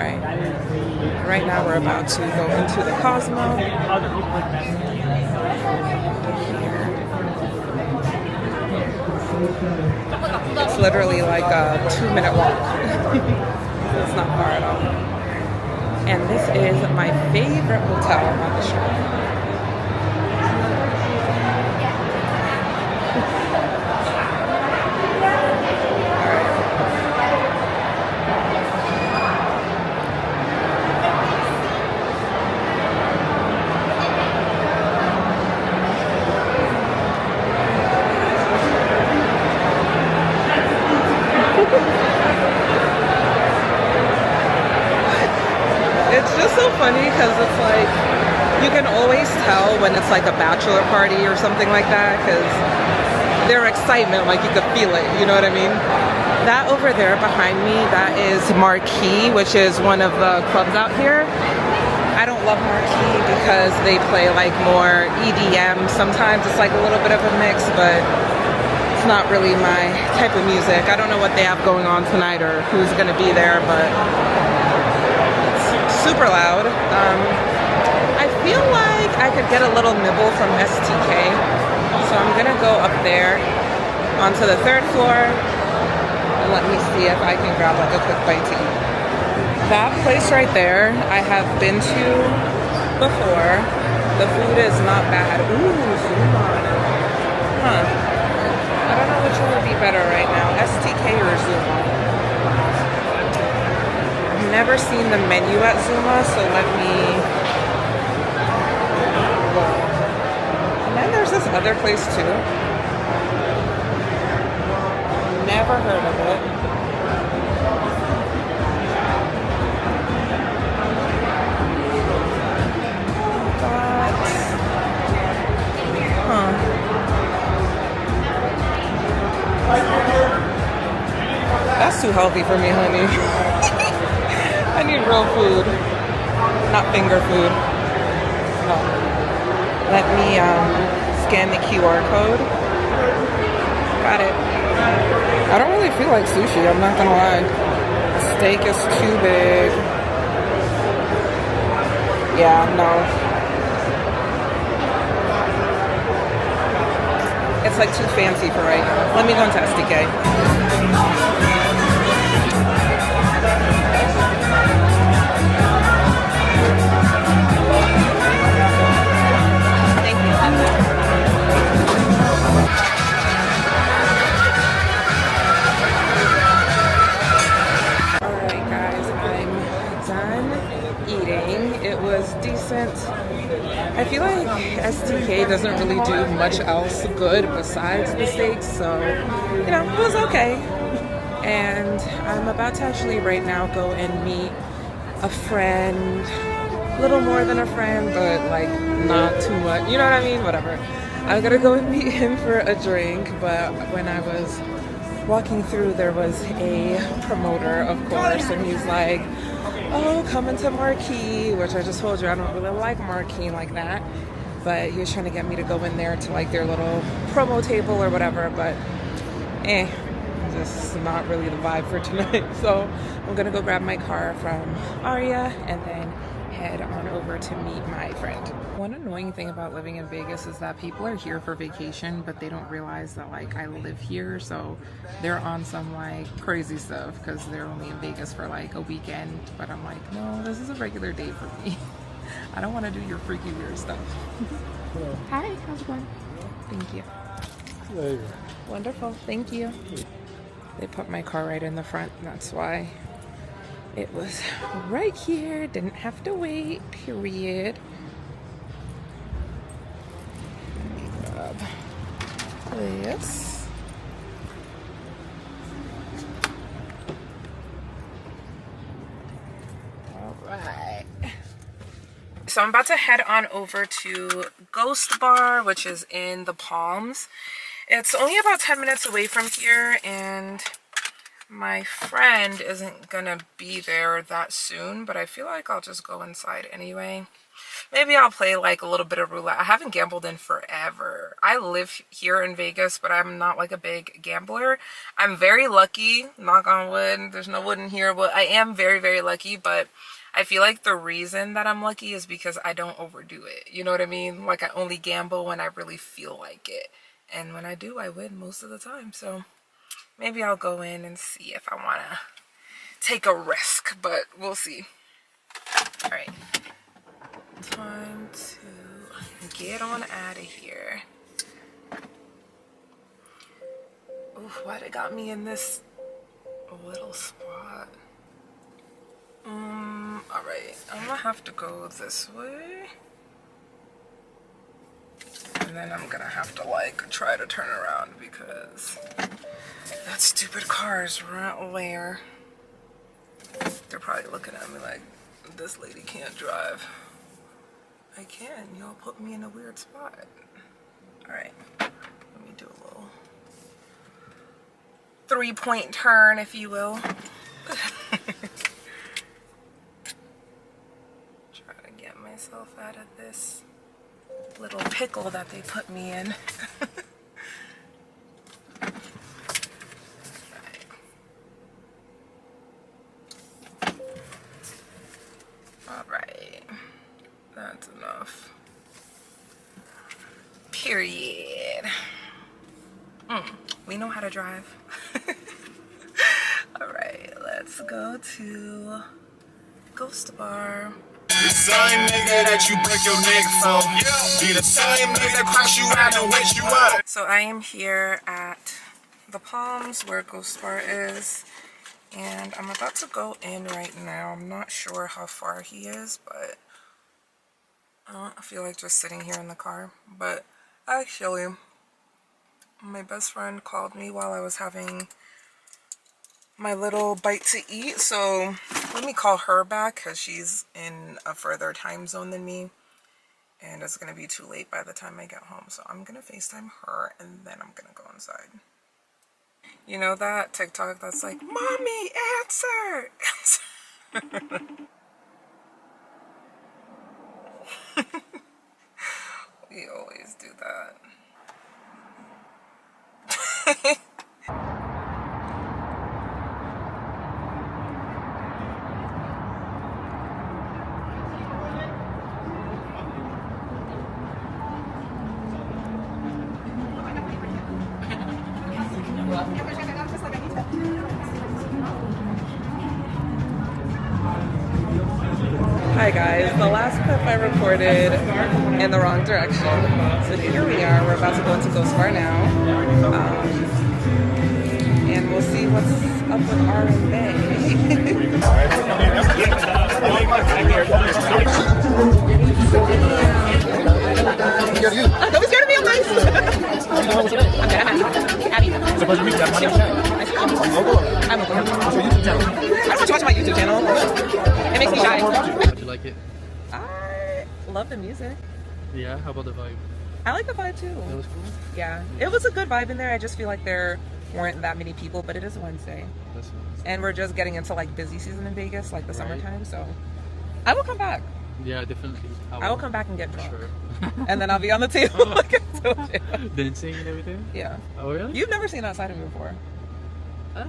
Right now we're about to go into the Cosmo. It's literally like a 2-minute walk. It's not far at all. And this is my favorite hotel on the strip. It's just so funny because it's like you can always tell when it's like a bachelor party or something like that because their excitement, like you could feel it, you know what I mean? That over there behind me, that is Marquee, which is one of the clubs out here. I don't love Marquee because they play like more EDM. Sometimes it's like a little bit of a mix, but it's not really my type of music. I don't know what they have going on tonight or who's gonna be there, but super loud. I feel like I could get a little nibble from STK, so I'm gonna go up there onto the 3rd floor and let me see if I can grab like a quick bite to eat. That place right there I have been to before. The food is not bad. Ooh, Zuma. Huh. I don't know which one would be better right now, STK or Zuma. I've never seen the menu at Zuma, so let me look. And then there's this other place too. Never heard of it. That's too healthy for me, honey. I need real food, not finger food. No. Let me scan the QR code. Got it. I don't really feel like sushi, I'm not gonna lie. The steak is too big. Yeah, no. It's like too fancy for right now. Let me go into SDK. It was decent. I feel like STK doesn't really do much else good besides the steaks, so you know, it was okay. And I'm about to actually right now go and meet a friend, a little more than a friend, but like not too much, you know what I mean? Whatever. I'm gonna go and meet him for a drink, but when I was walking through, there was a promoter, of course, and he's like, oh, coming to Marquee, which I just told you I don't really like Marquee like that, but he was trying to get me to go in there to like their little promo table or whatever, but just not really the vibe for tonight. So I'm gonna go grab my car from Aria and then head on over to meet my friend. One annoying thing about living in Vegas is that people are here for vacation, but they don't realize that like I live here, so they're on some like crazy stuff because they're only in Vegas for like a weekend. But I'm like, no, this is a regular day for me. I don't want to do your freaky weird stuff. Hello. Hi, how's it going? Thank you. There you go. Wonderful, thank you. They put my car right in the front, that's why it was right here, didn't have to wait, period. Grab this. All right. So I'm about to head on over to Ghost Bar, which is in the Palms. It's only about 10 minutes away from here, and my friend isn't gonna be there that soon, but I feel like I'll just go inside anyway. Maybe I'll play like a little bit of roulette. I haven't gambled in forever. I live here in Vegas, but I'm not like a big gambler. I'm very lucky, knock on wood, there's no wood in here, but I am very, very lucky, but I feel like the reason that I'm lucky is because I don't overdo it. You know what I mean? Like I only gamble when I really feel like it. And when I do, I win most of the time, so maybe I'll go in and see if I want to take a risk, but we'll see. All right. Time to get on out of here. Oof, why they got me in this little spot? All right. I'm gonna have to go this way. And then I'm gonna have to like try to turn around because that stupid car is right there. They're probably looking at me like, this lady can't drive. I can, y'all put me in a weird spot. All right, let me do a little 3-point turn, if you will. Try to get myself out of this little pickle that they put me in. All right, that's enough. Period. We know how to drive. All right, let's go to Ghost Bar. The same nigga that you break your neck for. Be the same nigga that cross you out and wet you up. So I am here at the Palms where Ghost Bar is, and I'm about to go in right now. I'm not sure how far he is, but I feel like just sitting here in the car. But actually, my best friend called me while I was having my little bite to eat, so let me call her back because she's in a further time zone than me, and it's gonna be too late by the time I get home. So I'm gonna FaceTime her and then I'm gonna go inside. You know that TikTok that's like, "Mommy, answer!" We always do that. Hi guys, the last clip I recorded in the wrong direction. So here we are, we're about to go into Ghost Bar now. And we'll see what's up with R and Bay. Don't be scared of me, I'm nice. I don't want to watch my YouTube channel. It makes me shy. How'd you like it? I love the music. Yeah, how about the vibe? I like the vibe too. That was cool? Yeah, it was a good vibe in there. I just feel like there weren't that many people, but it is a Wednesday. That's nice. And we're just getting into like busy season in Vegas, like the Right. summertime, so I will come back. Yeah, definitely. I will come back and get drunk. Sure. And then I'll be on the table like I told you. Dancing and everything? Yeah. Oh, really? You've never seen that side of me before.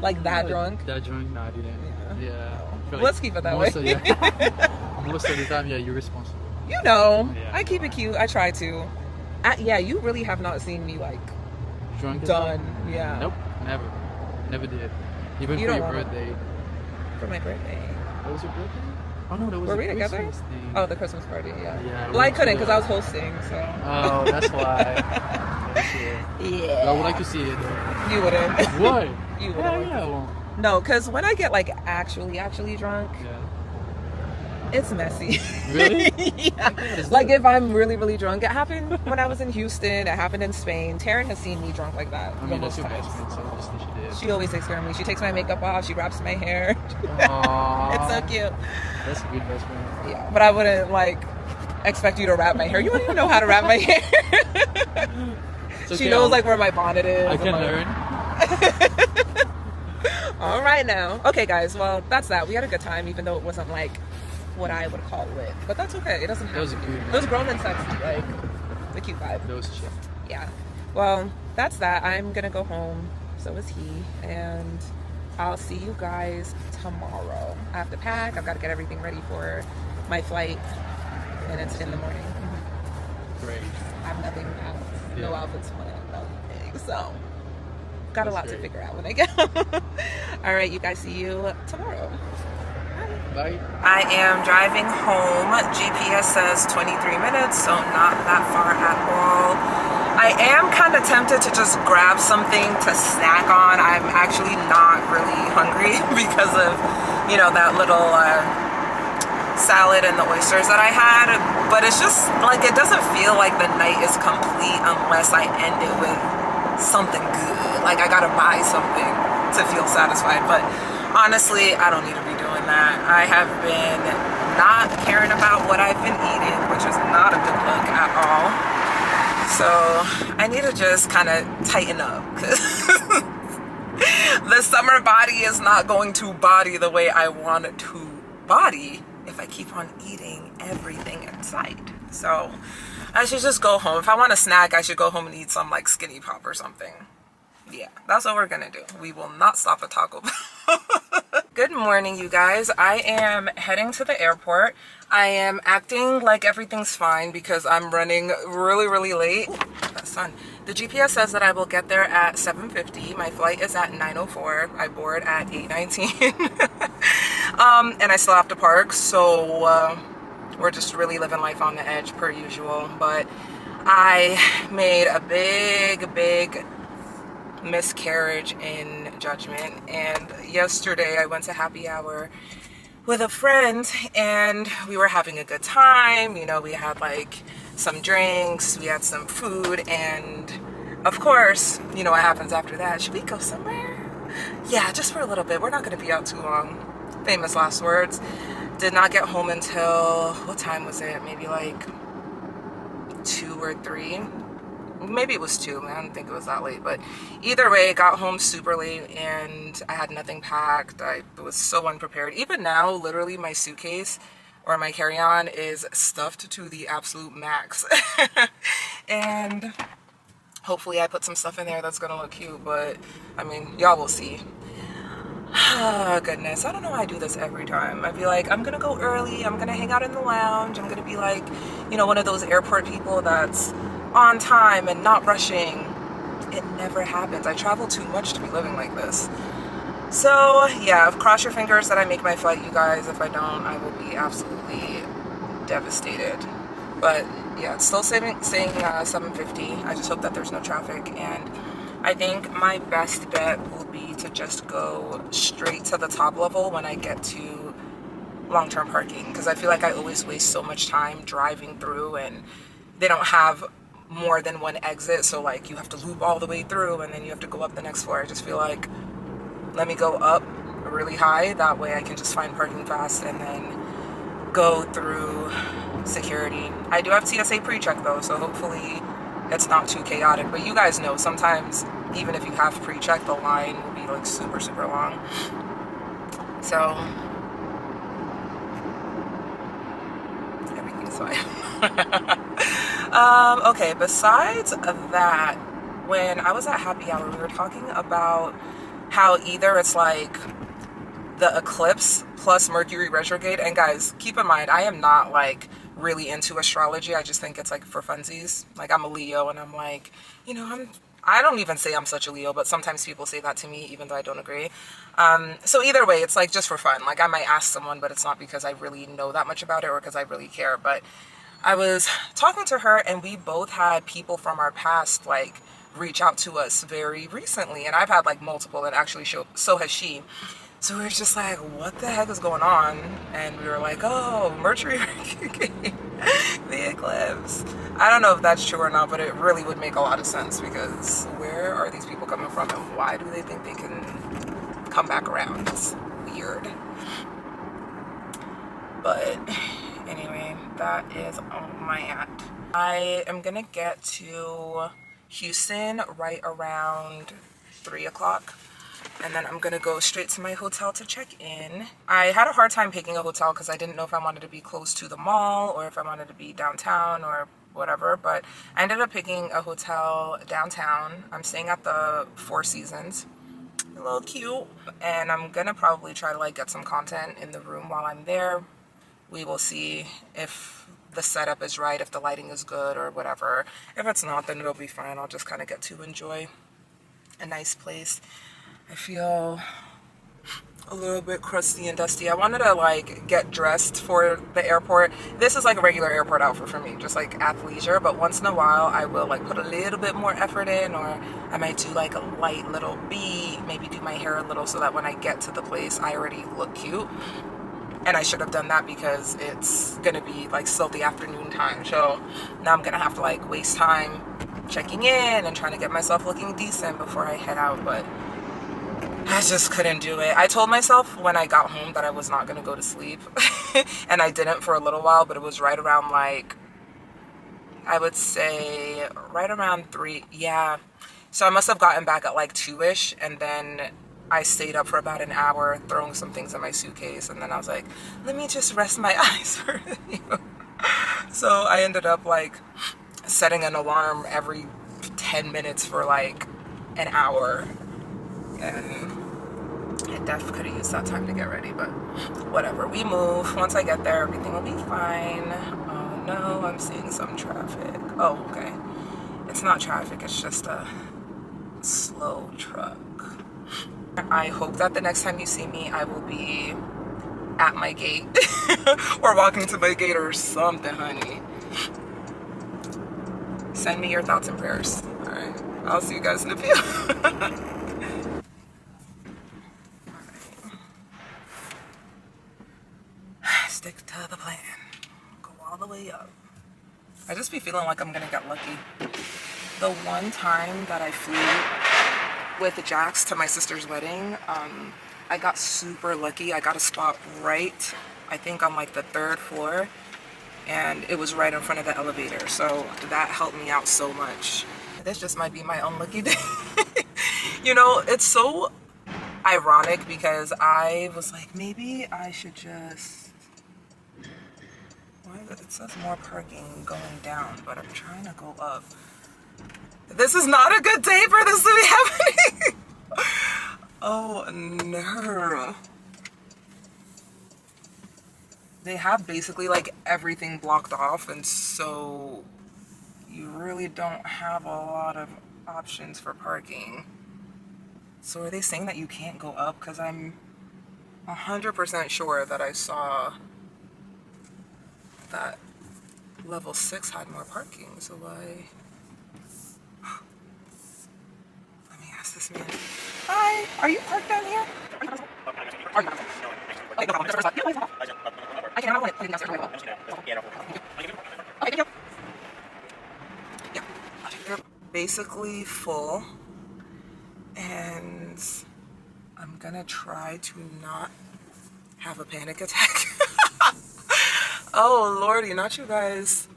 Like that drunk? That drunk? No, I didn't. Yeah. I feel Let's keep it that most way. Of, most of the time, yeah, you're responsible. You know, Yeah. I keep it cute. I try to. Yeah, you really have not seen me like Drunk? as done. well? Yeah. Nope, never. Never did. Even You for don't your wanna- birthday. For my birthday. That was your birthday? Oh, no, that was Were a we together? Christmas thing. Oh, the Christmas party, yeah. Yeah, Well, I we couldn't went to because I was hosting, so. Oh, that's why. That's it. Yeah. I would like to see it though. You wouldn't. What? You Yeah, wouldn't. yeah, I won't. No, because when I get like actually drunk, Yeah. it's messy. Really? Yeah. Like if I'm really drunk. It happened when I was in Houston. It happened in Spain. Taryn has seen me drunk like that. I mean, most that's your times. best friend, so obviously she did. She always takes care of me. She takes my makeup off. She wraps my hair. Aww. It's so cute. That's a good best friend. Yeah, but I wouldn't like expect you to wrap my hair. You wouldn't even know how to wrap my hair. It's She okay, knows I'll- like where my bonnet is. I I'm can like, learn. All right now. Okay, guys. Well, that's that. We had a good time, even though it wasn't like what I would call lit. But that's okay. It doesn't have That was to a be. cute It was grown and sexy, like the cute vibe. That was chill. Yeah. Well, that's that. I'm gonna go home. So is he. And I'll see you guys tomorrow. I have to pack. I've got to get everything ready for my flight, and it's in the morning. Great. I have nothing out. No Yeah. outfits planned. Nothing. So got a That's lot to great. figure out when I get home. All right, you guys. See you tomorrow. Bye. I am driving home. GPS says 23 minutes, so not that far at all. I am kind of tempted to just grab something to snack on. I'm actually not really hungry because of, you know, that little salad and the oysters that I had. But it's just like, it doesn't feel like the night is complete unless I end it with something good. Like I gotta buy something to feel satisfied. But honestly, I don't need to be doing that. I have been not caring about what I've been eating, which is not a good look at all. So I need to just kind of tighten up because the summer body is not going to body the way I want it to body if I keep on eating everything in sight. So I should just go home. If I want a snack, I should go home and eat some like Skinny Pop or something. Yeah, that's what we're gonna do. We will not stop at Taco Bell. Good morning, you guys. I am heading to the airport. I am acting like everything's fine because I'm running really late. Ooh, that sun. The GPS says that I will get there at 7:50. My flight is at 9:04. I board at 8:19. And I still have to park, so We're just really living life on the edge per usual. But I made a big miscarriage in judgment, and yesterday I went to happy hour with a friend and we were having a good time. You know, we had like some drinks, we had some food, and of course, you know what happens after that. Should we go somewhere? Yeah, just for a little bit. We're not going to be out too long. Famous last words. Did not get home until, what time was it? Maybe like 2 or 3. Maybe it was 2. I don't think it was that late. But either way, got home super late and I had nothing packed. I was so unprepared. Even now, literally my suitcase or my carry-on is stuffed to the absolute max. And hopefully I put some stuff in there that's gonna look cute, but I mean, y'all will see. Oh, goodness. I don't know why I do this every time. I'd be like, I'm gonna go early, I'm gonna hang out in the lounge, I'm gonna be like, you know, one of those airport people that's on time and not rushing. It never happens. I travel too much to be living like this. So yeah, cross your fingers that I make my flight, you guys. If I don't, I will be absolutely devastated. But yeah, it's still saying 7:50. I just hope that there's no traffic, and I think my best bet will be to just go straight to the top level when I get to long-term parking, because I feel like I always waste so much time driving through and they don't have more than one exit, so like you have to loop all the way through and then you have to go up the next floor. I just feel like, let me go up really high, that way I can just find parking fast and then go through security. I do have TSA pre-check though, so hopefully it's not too chaotic, but you guys know sometimes even if you have pre-check, the line will be like super long. So everything's fine. Okay, besides that, when I was at happy hour, we were talking about how either it's like the eclipse plus Mercury retrograde, and guys, keep in mind, I am not like really into astrology. I just think it's like for funsies. Like, I'm a Leo, and I'm like, you know, I don't even say I'm such a Leo, but sometimes people say that to me, even though I don't agree. So either way, it's like just for fun. Like, I might ask someone, but it's not because I really know that much about it or because I really care. But I was talking to her, and we both had people from our past like reach out to us very recently, and I've had like multiple, and actually so has she. So we were just like, what the heck is going on? And we were like, oh, Mercury, the eclipse. I don't know if that's true or not, but it really would make a lot of sense, because where are these people coming from and why do they think they can come back around? It's weird. But anyway, that is all my at. I am gonna get to Houston right around 3 o'clock. And then I'm gonna go straight to my hotel to check in. I had a hard time picking a hotel because I didn't know if I wanted to be close to the mall or if I wanted to be downtown or whatever, but I ended up picking a hotel downtown. I'm staying at the Four Seasons. A little cute, and I'm gonna probably try to like get some content in the room while I'm there. We will see if the setup is right, if the lighting is good or whatever. If it's not, then it'll be fine. I'll just kind of get to enjoy a nice place. I feel a little bit crusty and dusty. I wanted to like get dressed for the airport. This is like a regular airport outfit for me, just like athleisure, but once in a while I will like put a little bit more effort in, or I might do like a light little beat, maybe do my hair a little so that when I get to the place I already look cute. And I should have done that because it's gonna be like still the afternoon time, so now I'm gonna have to like waste time checking in and trying to get myself looking decent before I head out, but I just couldn't do it. I told myself when I got home that I was not gonna go to sleep and I didn't for a little while, but it was right around like, I would say right around 3, yeah. So I must have gotten back at like 2-ish, and then I stayed up for about an hour throwing some things in my suitcase, and then I was like, let me just rest my eyes for you. So I ended up like setting an alarm every 10 minutes for like an hour, and I definitely could have used that time to get ready, but whatever. We move. Once I get there, everything will be fine. Oh no, I'm seeing some traffic. Oh, okay. It's not traffic, it's just a slow truck. I hope that the next time you see me, I will be at my gate or walking to my gate or something, honey. Send me your thoughts and prayers. All right, I'll see you guys in a few. Stick to the plan. Go all the way up. I just be feeling like I'm gonna get lucky. The one time that I flew with Jax to my sister's wedding, I got super lucky. I got a spot right, I think on like the 3rd floor, and it was right in front of the elevator. So that helped me out so much. This just might be my unlucky day. You know, it's so ironic because I was like, maybe I should just, it says more parking going down, but I'm trying to go up. This is not a good day for this to be happening. Oh no. They have basically like everything blocked off, and so you really don't have a lot of options for parking. So are they saying that you can't go up? Because I'm 100% sure that I saw that level 6 had more parking. So why? Let me ask this man. Hi, are you parked down here? Are you? Okay, no problem. I can have one. Okay, thank you. Yeah, they're basically full, and I'm gonna try to not have a panic attack. Oh lordy, not you guys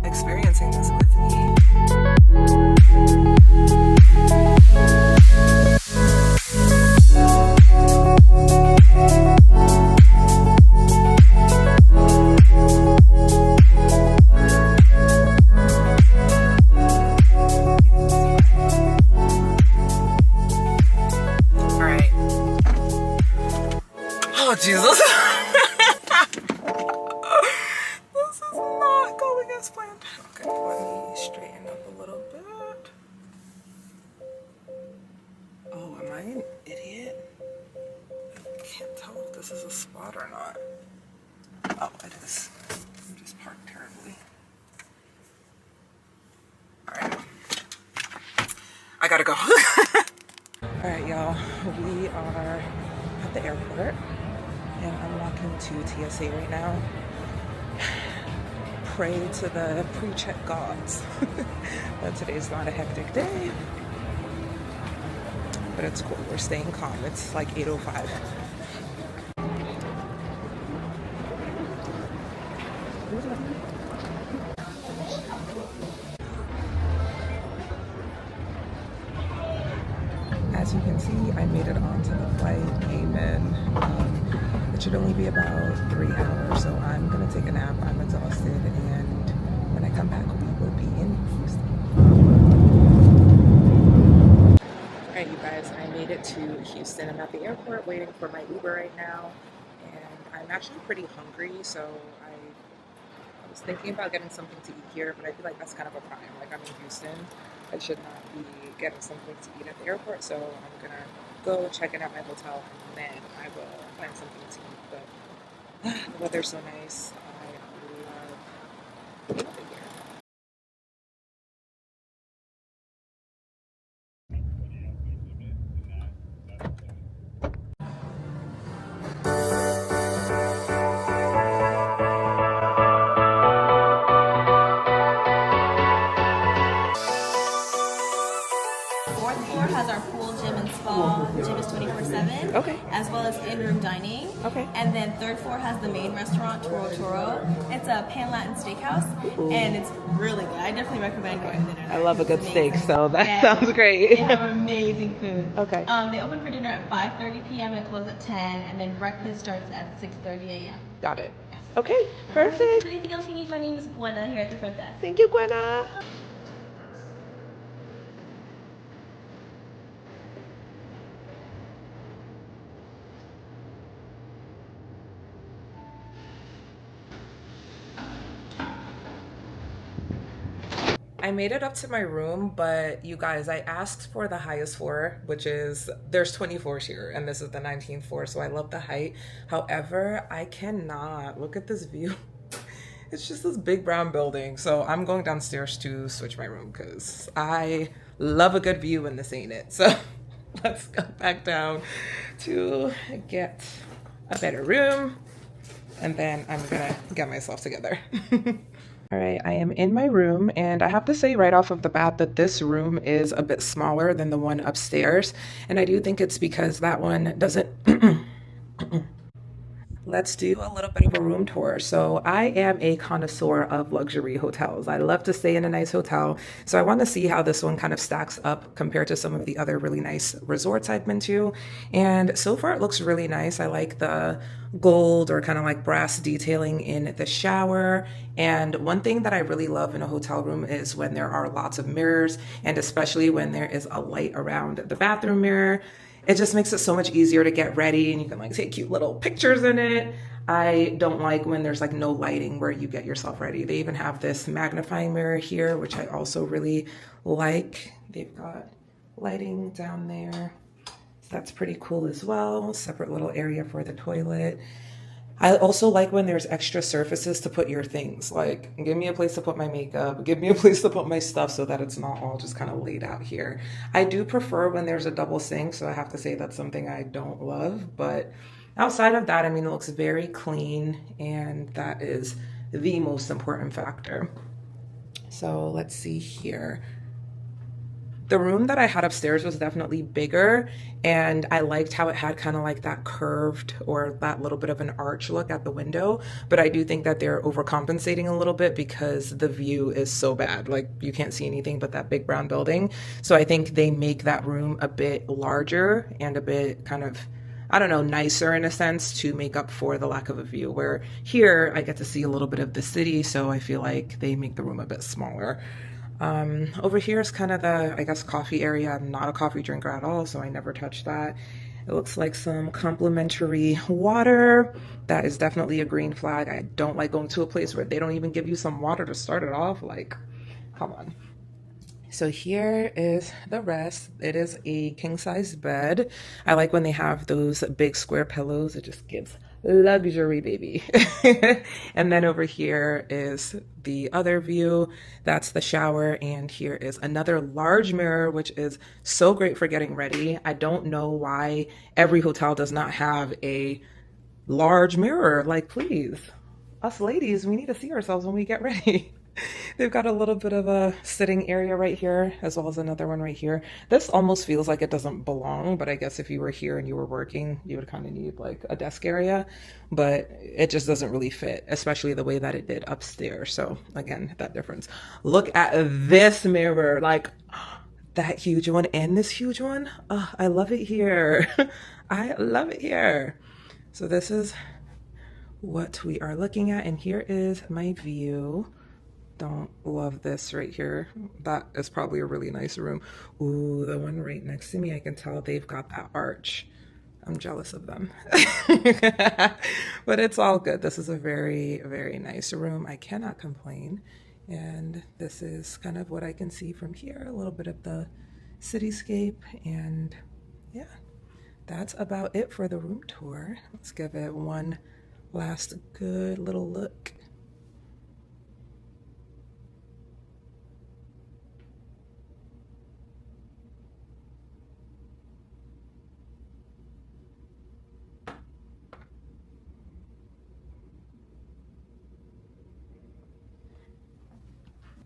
experiencing this with me. All right. Oh Jesus. This is not going as planned. Okay, let me straighten up a little bit. Oh, am I an idiot? I can't tell if this is a spot or not. Oh, it is. I'm just parked terribly. Alright. I gotta go. Alright, y'all. We are at the airport, and I'm walking to TSA right now. Pray to the pre-check gods that today's not a hectic day. But it's cool. We're staying calm. It's like 8:05. As you can see, I made it onto the flight, came in. It should only be about 3 hours, so I'm gonna take a nap. I'm exhausted, and when I come back, we will be in Houston. Alright, you guys, I made it to Houston. I'm at the airport waiting for my Uber right now, and I'm actually pretty hungry, so I was thinking about getting something to eat here, but I feel like that's kind of a crime. Like, I'm in Houston. I should not be getting something to eat at the airport, so I'm gonna go check in at my hotel, and then I will find something to eat. But the weather's so nice. I love it here. Fourth floor has our pool, gym, and spa. Gym is 24/7. Okay. As well as in-room dining. Okay. And then third floor has the main restaurant, Toro Toro. It's a pan-Latin steakhouse, and it's really good. I definitely recommend going to dinner there. I love a good It's steak, amazing. so that Yeah. sounds great. They have amazing food. Okay. They open for dinner at 5:30 p.m. and close at 10, and then breakfast starts at 6:30 a.m. Got it. Okay, perfect. Anything else you need? My name is Buena here at the front desk. Thank you, Gwenna. I made it up to my room, but you guys, I asked for the highest floor, which is, there's 20 floors here, and this is the 19th floor, so I love the height. However, I cannot look at this view. It's just this big brown building. So I'm going downstairs to switch my room because I love a good view and this ain't it. So let's go back down to get a better room, and then I'm gonna get myself together. All right, I am in my room, and I have to say right off of the bat that this room is a bit smaller than the one upstairs. And I do think it's because that one doesn't Let's do a little bit of a room tour. So I am a connoisseur of luxury hotels. I love to stay in a nice hotel. So I want to see how this one kind of stacks up compared to some of the other really nice resorts I've been to. And so far it looks really nice. I like the gold or kind of like brass detailing in the shower. And one thing that I really love in a hotel room is when there are lots of mirrors, and especially when there is a light around the bathroom mirror. It just makes it so much easier to get ready, and you can like take cute little pictures in it. I don't like when there's like no lighting where you get yourself ready. They even have this magnifying mirror here, which I also really like. They've got lighting down there. So that's pretty cool as well. Separate little area for the toilet. I also like when there's extra surfaces to put your things. Like, give me a place to put my makeup, give me a place to put my stuff so that it's not all just kind of laid out here. I do prefer when there's a double sink, so I have to say that's something I don't love. But outside of that, I mean, it looks very clean, and that is the most important factor. So let's see here. The room that I had upstairs was definitely bigger, and I liked how it had kind of like that curved or that little bit of an arch look at the window. But I do think that they're overcompensating a little bit because the view is so bad. Like, you can't see anything but that big brown building. So I think they make that room a bit larger and a bit kind of, I don't know, nicer in a sense to make up for the lack of a view. Where here I get to see a little bit of the city, so I feel like they make the room a bit smaller. Over here is kind of the, I guess, coffee area. I'm not a coffee drinker at all, so I never touch that. It looks like some complimentary water. That is definitely a green flag. I don't like going to a place where they don't even give you some water to start it off. Like, come on. So here is the rest. It is a king-size bed. I like when they have those big square pillows. It just gives luxury, baby. And then over here is the other view. That's the shower. And here is another large mirror, which is so great for getting ready. I don't know why every hotel does not have a large mirror. Like, please, us ladies, we need to see ourselves when we get ready. They've got a little bit of a sitting area right here, as well as another one right here. This almost feels like it doesn't belong, but I guess if you were here and you were working, you would kind of need like a desk area, but it just doesn't really fit, especially the way that it did upstairs. So again, that difference. Look at this mirror, like that huge one and this huge one. Oh, I love it here. I love it here. So this is what we are looking at, and here is my view. Don't love this right here. That is probably a really nice room. Ooh, the one right next to me, I can tell they've got that arch. I'm jealous of them. But it's all good. This is a very, very nice room. I cannot complain. And this is kind of what I can see from here. A little bit of the cityscape. And yeah, that's about it for the room tour. Let's give it one last good little look.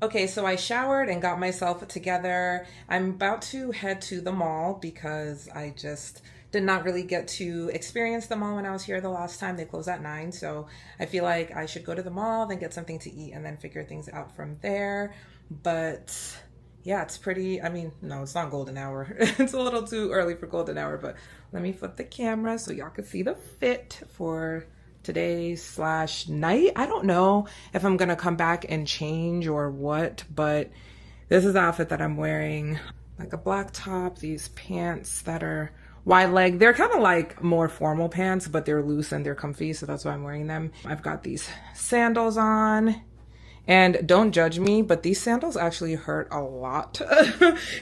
Okay, so I showered and got myself together. I'm about to head to the mall because I just did not really get to experience the mall when I was here the last time. They closed at 9, so I feel like I should go to the mall, then get something to eat, and then figure things out from there. But yeah, it's pretty, I mean, no, it's not golden hour. It's a little too early for golden hour, but let me flip the camera so y'all can see the fit for today/night. I don't know if I'm gonna come back and change or what, but this is the outfit that I'm wearing. Like a black top, these pants that are wide leg. They're kind of like more formal pants, but they're loose and they're comfy, so that's why I'm wearing them. I've got these sandals on, And don't judge me, but these sandals actually hurt a lot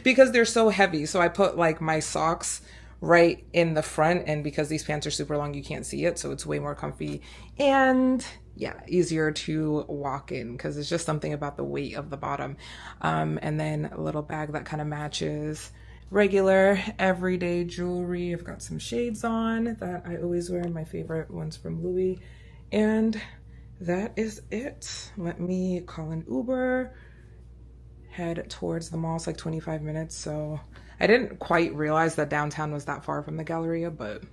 because they're so heavy. So I put like my socks right in the front, and because these pants are super long, you can't see it. So it's way more comfy and yeah, easier to walk in because it's just something about the weight of the bottom. And then a little bag that kind of matches regular everyday jewelry. I've got some shades on that I always wear, my favorite ones from Louis. And that is it. Let me call an Uber, head towards the mall. It's like 25 minutes. So I didn't quite realize that downtown was that far from the Galleria, but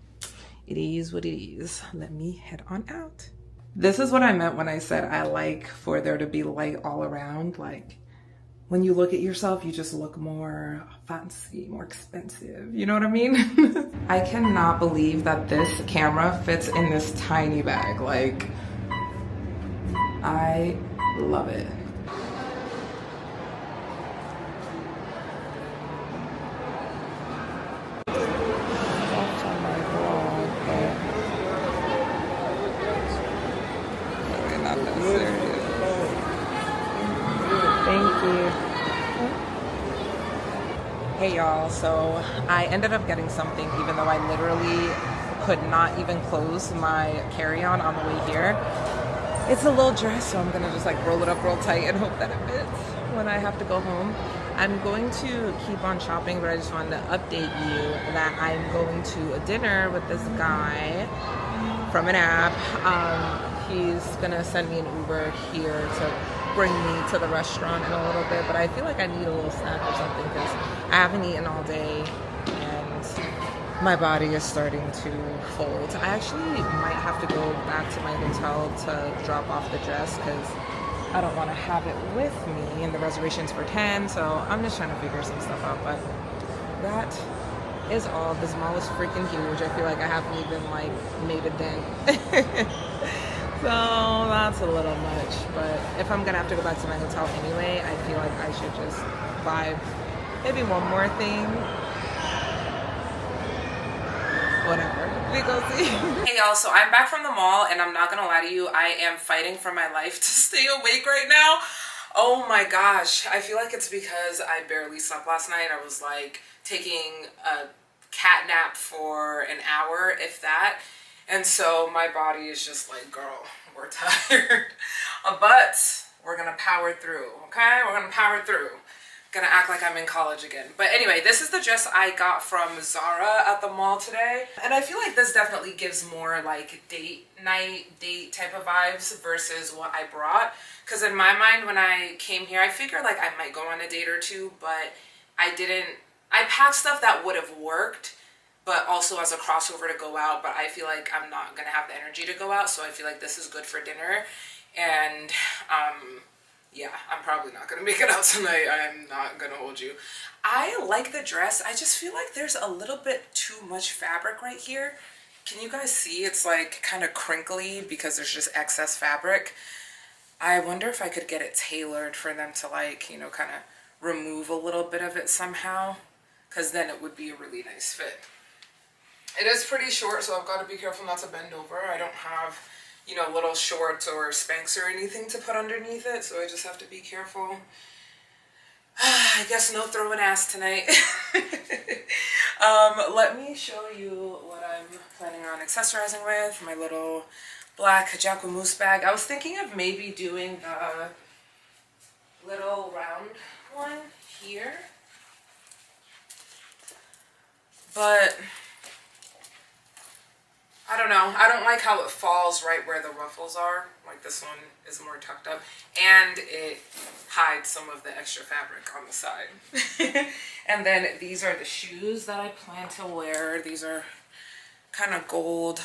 it is what it is. Let me head on out. This is what I meant when I said I like for there to be light all around. Like when you look at yourself, you just look more fancy, more expensive. You know what I mean? I cannot believe that this camera fits in this tiny bag. Like, I love it. That's on my vlog, but really not that serious. Thank you. Hey y'all, so I ended up getting something even though I literally could not even close my carry-on on the way here. It's a little dress, so I'm gonna just like roll it up real tight and hope that it fits when I have to go home. I'm going to keep on shopping, but I just wanted to update you that I'm going to a dinner with this guy from an app. He's gonna send me an Uber here to bring me to the restaurant in a little bit, but I feel like I need a little snack or something because I haven't eaten all day and my body is starting to fold. I actually might have to go back to my hotel to drop off the dress because I don't want to have it with me, and the reservation's for 10, so I'm just trying to figure some stuff out. But that is all. This mall is freaking huge. I feel like I haven't even like made a dent. So that's a little much, but if I'm gonna have to go back to my hotel anyway, I feel like I should just buy maybe one more thing. Whatever. We go see. Hey y'all, so I'm back from the mall and I'm not gonna lie to you, I am fighting for my life to stay awake right now. Oh my gosh, I feel like it's because I barely slept last night. I was like taking a cat nap for an hour, if that. And so my body is just like, girl, we're tired. But we're gonna power through, okay? We're gonna power through. Gonna act like I'm in college again. But anyway, this is the dress I got from Zara at the mall today. And I feel like this definitely gives more like date night, date type of vibes versus what I brought. Because in my mind, when I came here, I figured like I might go on a date or two, but I didn't. I packed stuff that would have worked, but also as a crossover to go out, but I feel like I'm not gonna have the energy to go out, so I feel like this is good for dinner. And yeah, I'm probably not gonna make it out tonight. I'm not gonna hold you. I like the dress. I just feel like there's a little bit too much fabric right here. Can you guys see? It's like kind of crinkly because there's just excess fabric. I wonder if I could get it tailored for them to like, you know, kind of remove a little bit of it somehow, because then it would be a really nice fit. It is pretty short, so I've got to be careful not to bend over. I don't have, you know, little shorts or Spanx or anything to put underneath it, so I just have to be careful. I guess no throwing ass tonight. Let me show you what I'm planning on accessorizing with. My little black Jacquemus bag. I was thinking of maybe doing the little round one here, but I don't know. I don't like how it falls right where the ruffles are. Like this one is more tucked up and it hides some of the extra fabric on the side. And then these are the shoes that I plan to wear. These are kind of gold,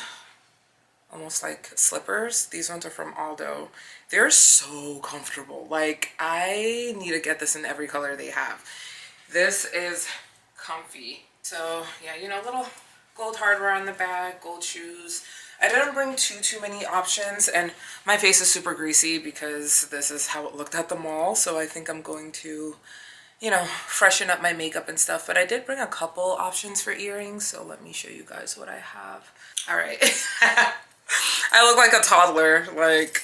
almost like slippers. These ones are from Aldo. They're so comfortable. Like I need to get this in every color they have. This is comfy. So yeah, you know, little gold hardware on the bag, gold shoes. I didn't bring too many options, and my face is super greasy because this is how it looked at the mall, so I think I'm going to, you know, freshen up my makeup and stuff. But I did bring a couple options for earrings, so let me show you guys what I have. All right. I look like a toddler, like,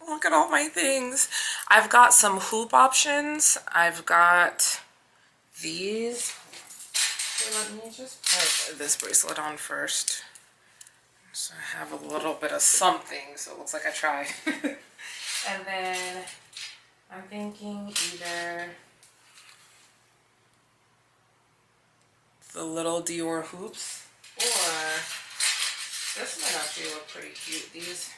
look at all my things. I've got some hoop options. I've got these. Okay, let me just put this bracelet on first. So I have a little bit of something, so it looks like I tried. And then I'm thinking either the little Dior hoops, or this might actually look pretty cute. These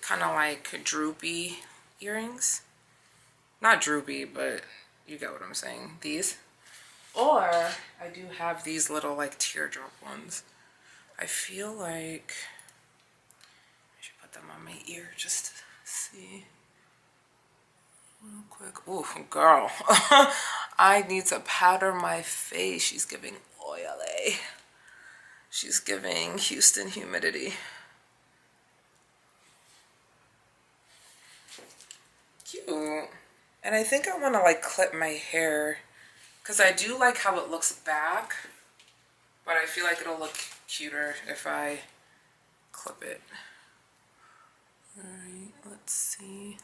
kind of like droopy earrings. Not droopy, but you get what I'm saying. These. Or I do have these little like teardrop ones. I feel like I should put them on my ear just to see real quick. Ooh, girl. I need to powder my face. She's giving oily. She's giving Houston humidity. Cute. And I think I want to like clip my hair because I do like how it looks back, but I feel like it'll look cuter if I clip it. Alright, let's see.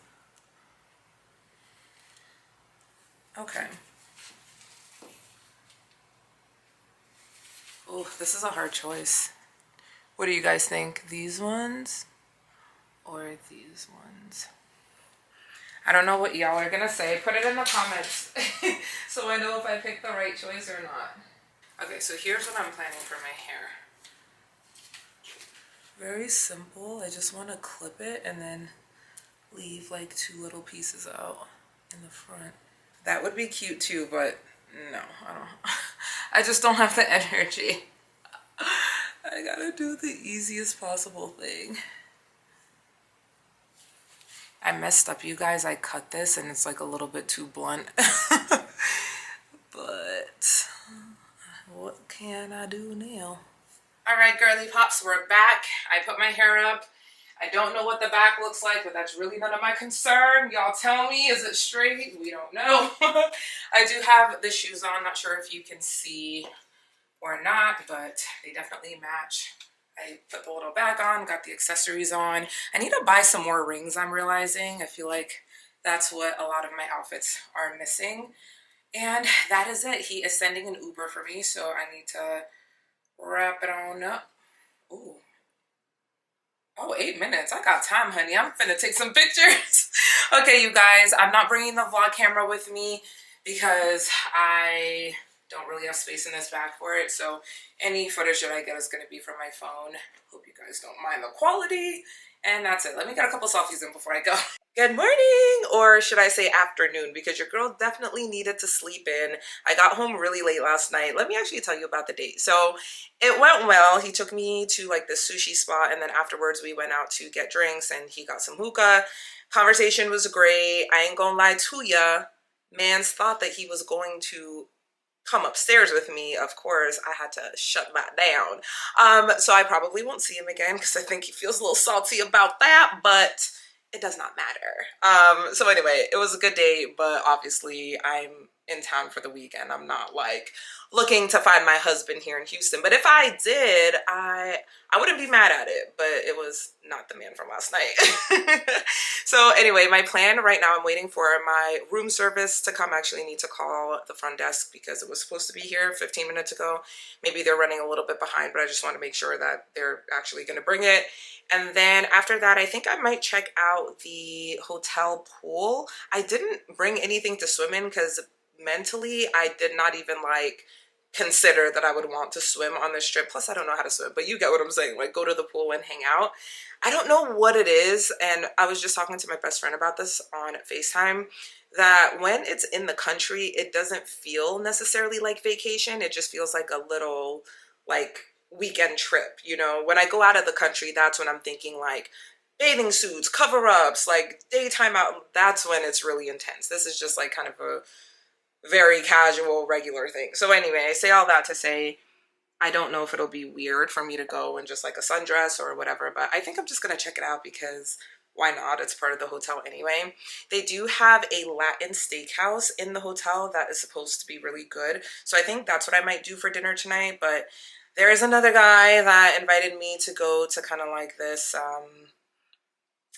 Okay. Oh, this is a hard choice. What do you guys think? These ones or these ones? I don't know what y'all are gonna say. Put it in the comments so I know if I picked the right choice or not. Okay, so here's what I'm planning for my hair. Very simple. I just want to clip it and then leave like 2 little pieces out in the front. That would be cute too, but no, I don't. I just don't have the energy. I gotta do the easiest possible thing. I messed up, you guys. I cut this and it's like a little bit too blunt. But what can I do now? All right, girly pops, we're back. I put my hair up. I don't know what the back looks like, but that's really none of my concern. Y'all tell me, is it straight? We don't know. I do have the shoes on. Not sure if you can see or not, but they definitely match. I put the little bag on, got the accessories on. I need to buy some more rings, I'm realizing. I feel like that's what a lot of my outfits are missing. And that is it. He is sending an Uber for me, so I need to wrap it on up. Ooh. Oh, 8 minutes. I got time, honey. I'm finna take some pictures. Okay, you guys, I'm not bringing the vlog camera with me because I don't really have space in this bag for it. So any footage that I get is going to be from my phone. Hope you guys don't mind the quality. And that's it. Let me get a couple selfies in before I go. Good morning, or should I say afternoon, because your girl definitely needed to sleep in. I got home really late last night. Let me actually tell you about the date. So it went well. He took me to like the sushi spot, and then afterwards we went out to get drinks and he got some hookah. Conversation was great. I ain't gonna lie to ya. Mans thought that he was going to come upstairs with me. Of course, I had to shut that down. So I probably won't see him again because I think he feels a little salty about that, but it does not matter. So anyway, it was a good day, but obviously I'm in town for the weekend. I'm not like looking to find my husband here in Houston, but if I did, I wouldn't be mad at it, but it was not the man from last night. So anyway, my plan right now, I'm waiting for my room service to come. I actually need to call the front desk because it was supposed to be here 15 minutes ago. Maybe they're running a little bit behind, but I just want to make sure that they're actually going to bring it. And then after that, I think I might check out the hotel pool. I didn't bring anything to swim in because mentally I did not even like consider that I would want to swim on this trip. Plus I don't know how to swim, but you get what I'm saying, like go to the pool and hang out. I don't know what it is, and I was just talking to my best friend about this on FaceTime, that when it's in the country it doesn't feel necessarily like vacation. It just feels like a little like weekend trip, you know. When I go out of the country, that's when I'm thinking like bathing suits, cover-ups, like daytime out. That's when it's really intense. This is just like kind of a very casual, regular thing. So anyway, I say all that to say I don't know if it'll be weird for me to go in just like a sundress or whatever, but I think I'm just gonna check it out because why not? It's part of the hotel anyway. They do have a Latin steakhouse in the hotel that is supposed to be really good. So I think that's what I might do for dinner tonight. But there is another guy that invited me to go to kind of like this,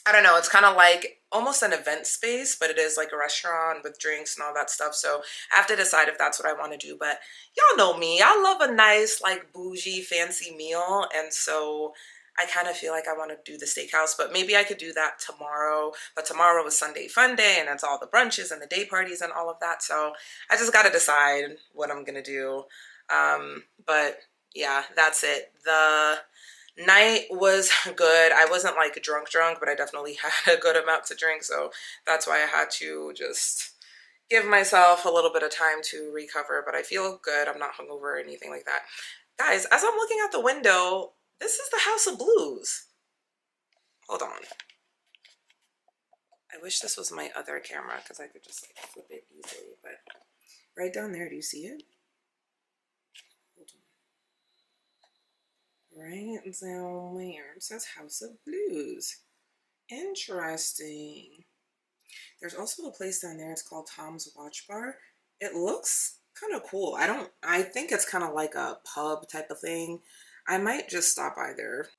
I don't know, it's kind of like almost an event space, but it is like a restaurant with drinks and all that stuff. So I have to decide if that's what I want to do. But y'all know me, I love a nice like bougie fancy meal, and so I kind of feel like I want to do the steakhouse, but maybe I could do that tomorrow. But tomorrow is Sunday fun day, and it's all the brunches and the day parties and all of that. So I just got to decide what I'm gonna do. But yeah, that's it. The night was good. I wasn't like drunk, but I definitely had a good amount to drink. So that's why I had to just give myself a little bit of time to recover. But I feel good. I'm not hungover or anything like that. Guys, as I'm looking out the window, this is the House of Blues. Hold on. I wish this was my other camera because I could just like flip it easily. But right down there, do you see it? Right down there, it says House of Blues. Interesting. There's also a place down there, it's called Tom's Watch Bar. It looks kind of cool. I think it's kind of like a pub type of thing. I might just stop by there.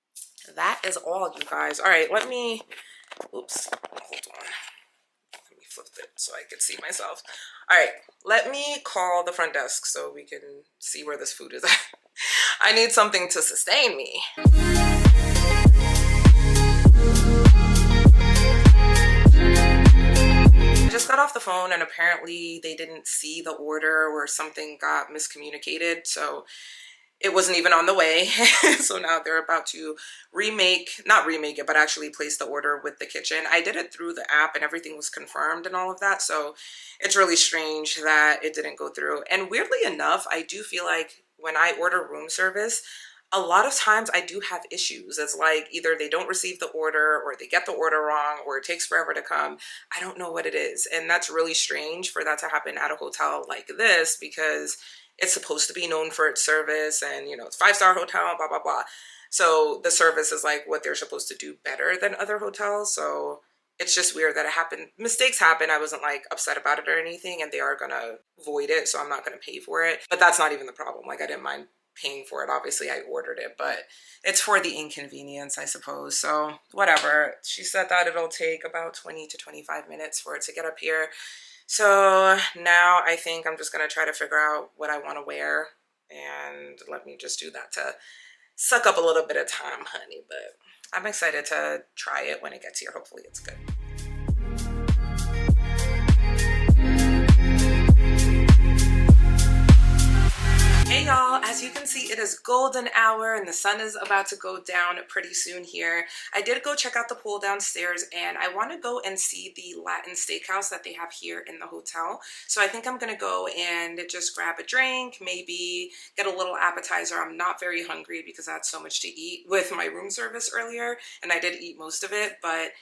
That is all, you guys. All right, let me, oops, hold on. Let me flip it so I can see myself. All right, let me call the front desk so we can see where this food is at. I need something to sustain me. I just got off the phone and apparently they didn't see the order or something got miscommunicated. So it wasn't even on the way. So now they're about to not remake it, but actually place the order with the kitchen. I did it through the app and everything was confirmed and all of that. So it's really strange that it didn't go through. And weirdly enough, I do feel like when I order room service, a lot of times I do have issues. It's like either they don't receive the order or they get the order wrong or it takes forever to come. I don't know what it is. And that's really strange for that to happen at a hotel like this because it's supposed to be known for its service and, you know, it's 5-star hotel, blah, blah, blah. So the service is like what they're supposed to do better than other hotels. So it's just weird that it happened. Mistakes happen. I wasn't like upset about it or anything, and they are gonna void it, so I'm not gonna pay for it. But that's not even the problem. Like I didn't mind paying for it. Obviously I ordered it, but it's for the inconvenience, I suppose. So whatever. She said that it'll take about 20 to 25 minutes for it to get up here. So now I think I'm just gonna try to figure out what I want to wear, and let me just do that to suck up a little bit of time, honey. But I'm excited to try it when it gets here. Hopefully it's good. Hey y'all, as you can see, it is golden hour and the sun is about to go down pretty soon here. I did go check out the pool downstairs and I want to go and see the Latin steakhouse that they have here in the hotel. So I think I'm gonna go and just grab a drink, maybe get a little appetizer. I'm not very hungry because I had so much to eat with my room service earlier, and I did eat most of it, but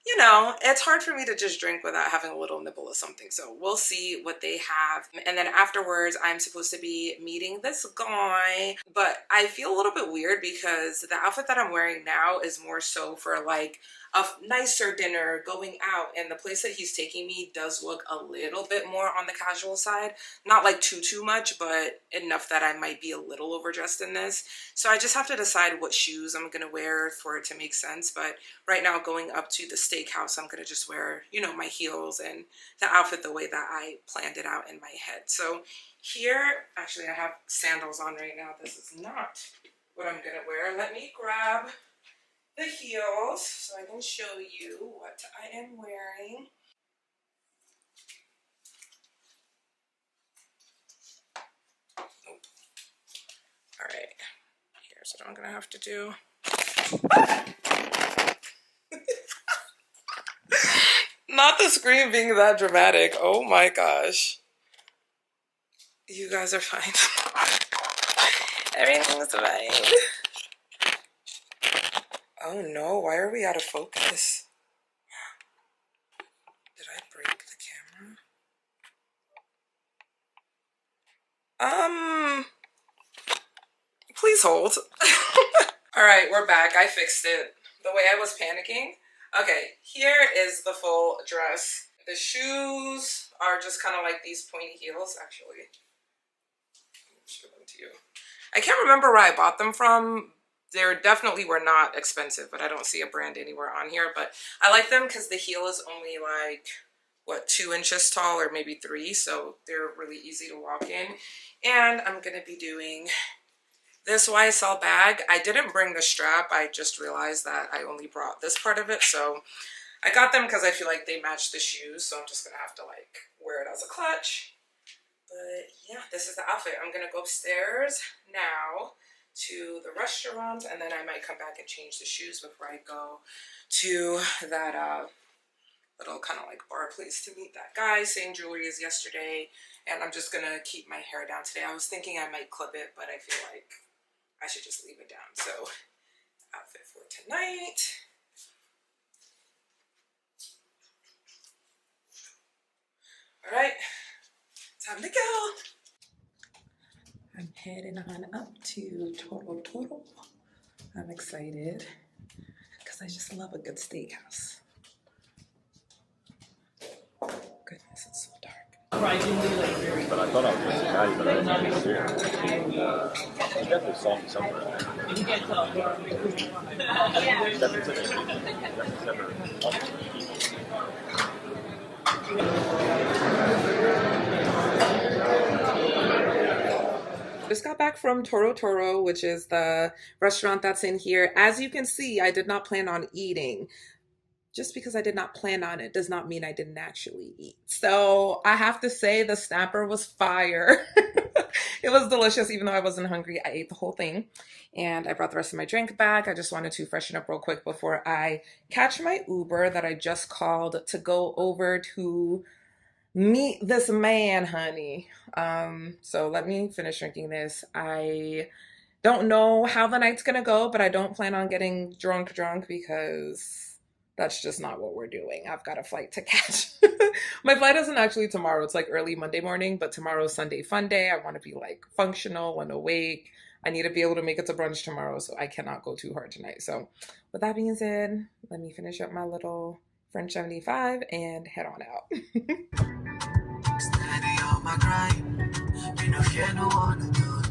you know, it's hard for me to just drink without having a little nibble of something. So we'll see what they have. And then afterwards, I'm supposed to be meeting this guy. But I feel a little bit weird because the outfit that I'm wearing now is more so for like a nicer dinner, going out. And the place that he's taking me does look a little bit more on the casual side. Not like too much, but enough that I might be a little overdressed in this. So I just have to decide what shoes I'm gonna wear for it to make sense. But right now, going up to the steakhouse, I'm gonna just wear, you know, my heels and the outfit the way that I planned it out in my head. So here, actually I have sandals on right now. This is not what I'm gonna wear. Let me grab the heels so I can show you what I am wearing. Nope. All right, here's what I'm gonna have to do. Not the scream being that dramatic. Oh my gosh. You guys are fine. Everything's fine. Oh no, why are we out of focus? Did I break the camera? Please hold. All right, we're back. I fixed it. The way I was panicking. Okay, here is the full dress. The shoes are just kind of like these pointy heels, actually. Let me show them to you. I can't remember where I bought them from, They definitely were not expensive, but I don't see a brand anywhere on here. But I like them because the heel is only like, what, 2 inches tall or maybe 3, so they're really easy to walk in. And I'm gonna be doing this YSL bag. I didn't bring the strap. I just realized that I only brought this part of it, so I got them because I feel like they match the shoes, so I'm just gonna have to like wear it as a clutch. But yeah, this is the outfit. I'm gonna go upstairs now to the restaurant, and then I might come back and change the shoes before I go to that little kind of like bar place to meet that guy. Same jewelry as yesterday, and I'm just gonna keep my hair down today. I was thinking I might clip it, but I feel like I should just leave it down. So, outfit for tonight. All right, time to go. I'm heading on up to Toro. I'm excited because I just love a good steakhouse. Goodness, it's so dark. But I thought I was just a guy, but I wasn't sure. And he definitely saw me somewhere. Just got back from Toro, which is the restaurant that's in here. As you can see, I did not plan on eating. Just because I did not plan on it does not mean I didn't actually eat. So I have to say the snapper was fire. It was delicious, even though I wasn't hungry. I ate the whole thing, and I brought the rest of my drink back. I just wanted to freshen up real quick before I catch my Uber that I just called to go over to meet this man, honey. So let me finish drinking this. I don't know how the night's gonna go, but I don't plan on getting drunk because that's just not what we're doing. I've got a flight to catch. My flight isn't actually tomorrow. It's like early Monday morning, but tomorrow's Sunday fun day. I want to be like functional and awake. I need to be able to make it to brunch tomorrow, so I cannot go too hard tonight. So with that being said, let me finish up my little French 75 and head on out.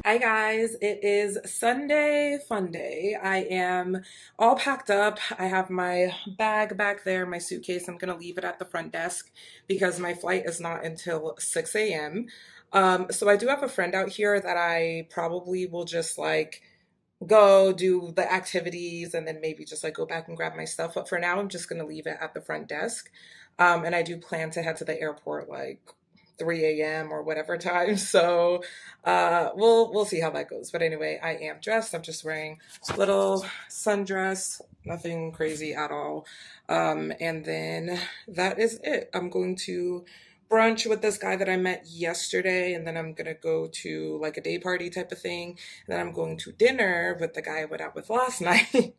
Hi guys, it is Sunday fun day. I am all packed up. I have my bag back there, my suitcase. I'm gonna leave it at the front desk because my flight is not until 6 a.m. So I do have a friend out here that I probably will just like go do the activities and then maybe just like go back and grab my stuff. But for now, I'm just gonna leave it at the front desk. And I do plan to head to the airport like 3 a.m. or whatever time. So we'll see how that goes. But anyway, I am dressed. I'm just wearing a little sundress, nothing crazy at all. And then that is it. I'm going to brunch with this guy that I met yesterday, and then I'm gonna go to like a day party type of thing. And then I'm going to dinner with the guy I went out with last night.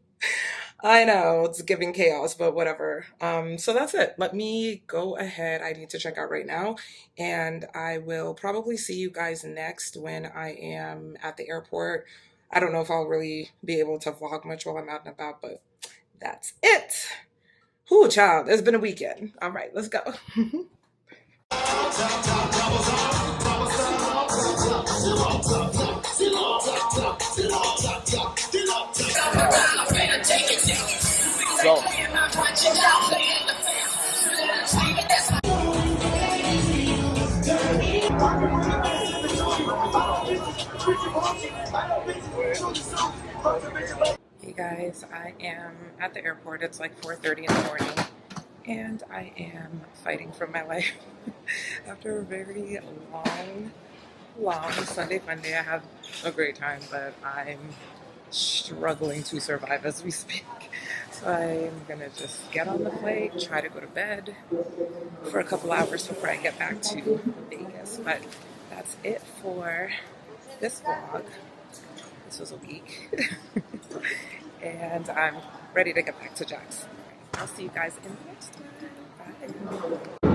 I know it's giving chaos, but whatever. So that's it. Let me go ahead. I need to check out right now, and I will probably see you guys next when I am at the airport. I don't know if I'll really be able to vlog much while I'm out and about, but that's it. Whoo, child, it's been a weekend. All right, let's go. So, Hey guys, I am at the airport. It's like 4:30 in the morning, and I am fighting for my life after a very long Sunday fun day. I had a great time, but I'm struggling to survive as we speak. So I'm gonna just get on the flight, try to go to bed for a couple hours before I get back to Vegas. But that's it for this vlog. This was a week. And I'm ready to get back to Jack's. I'll see you guys in the next one. Bye.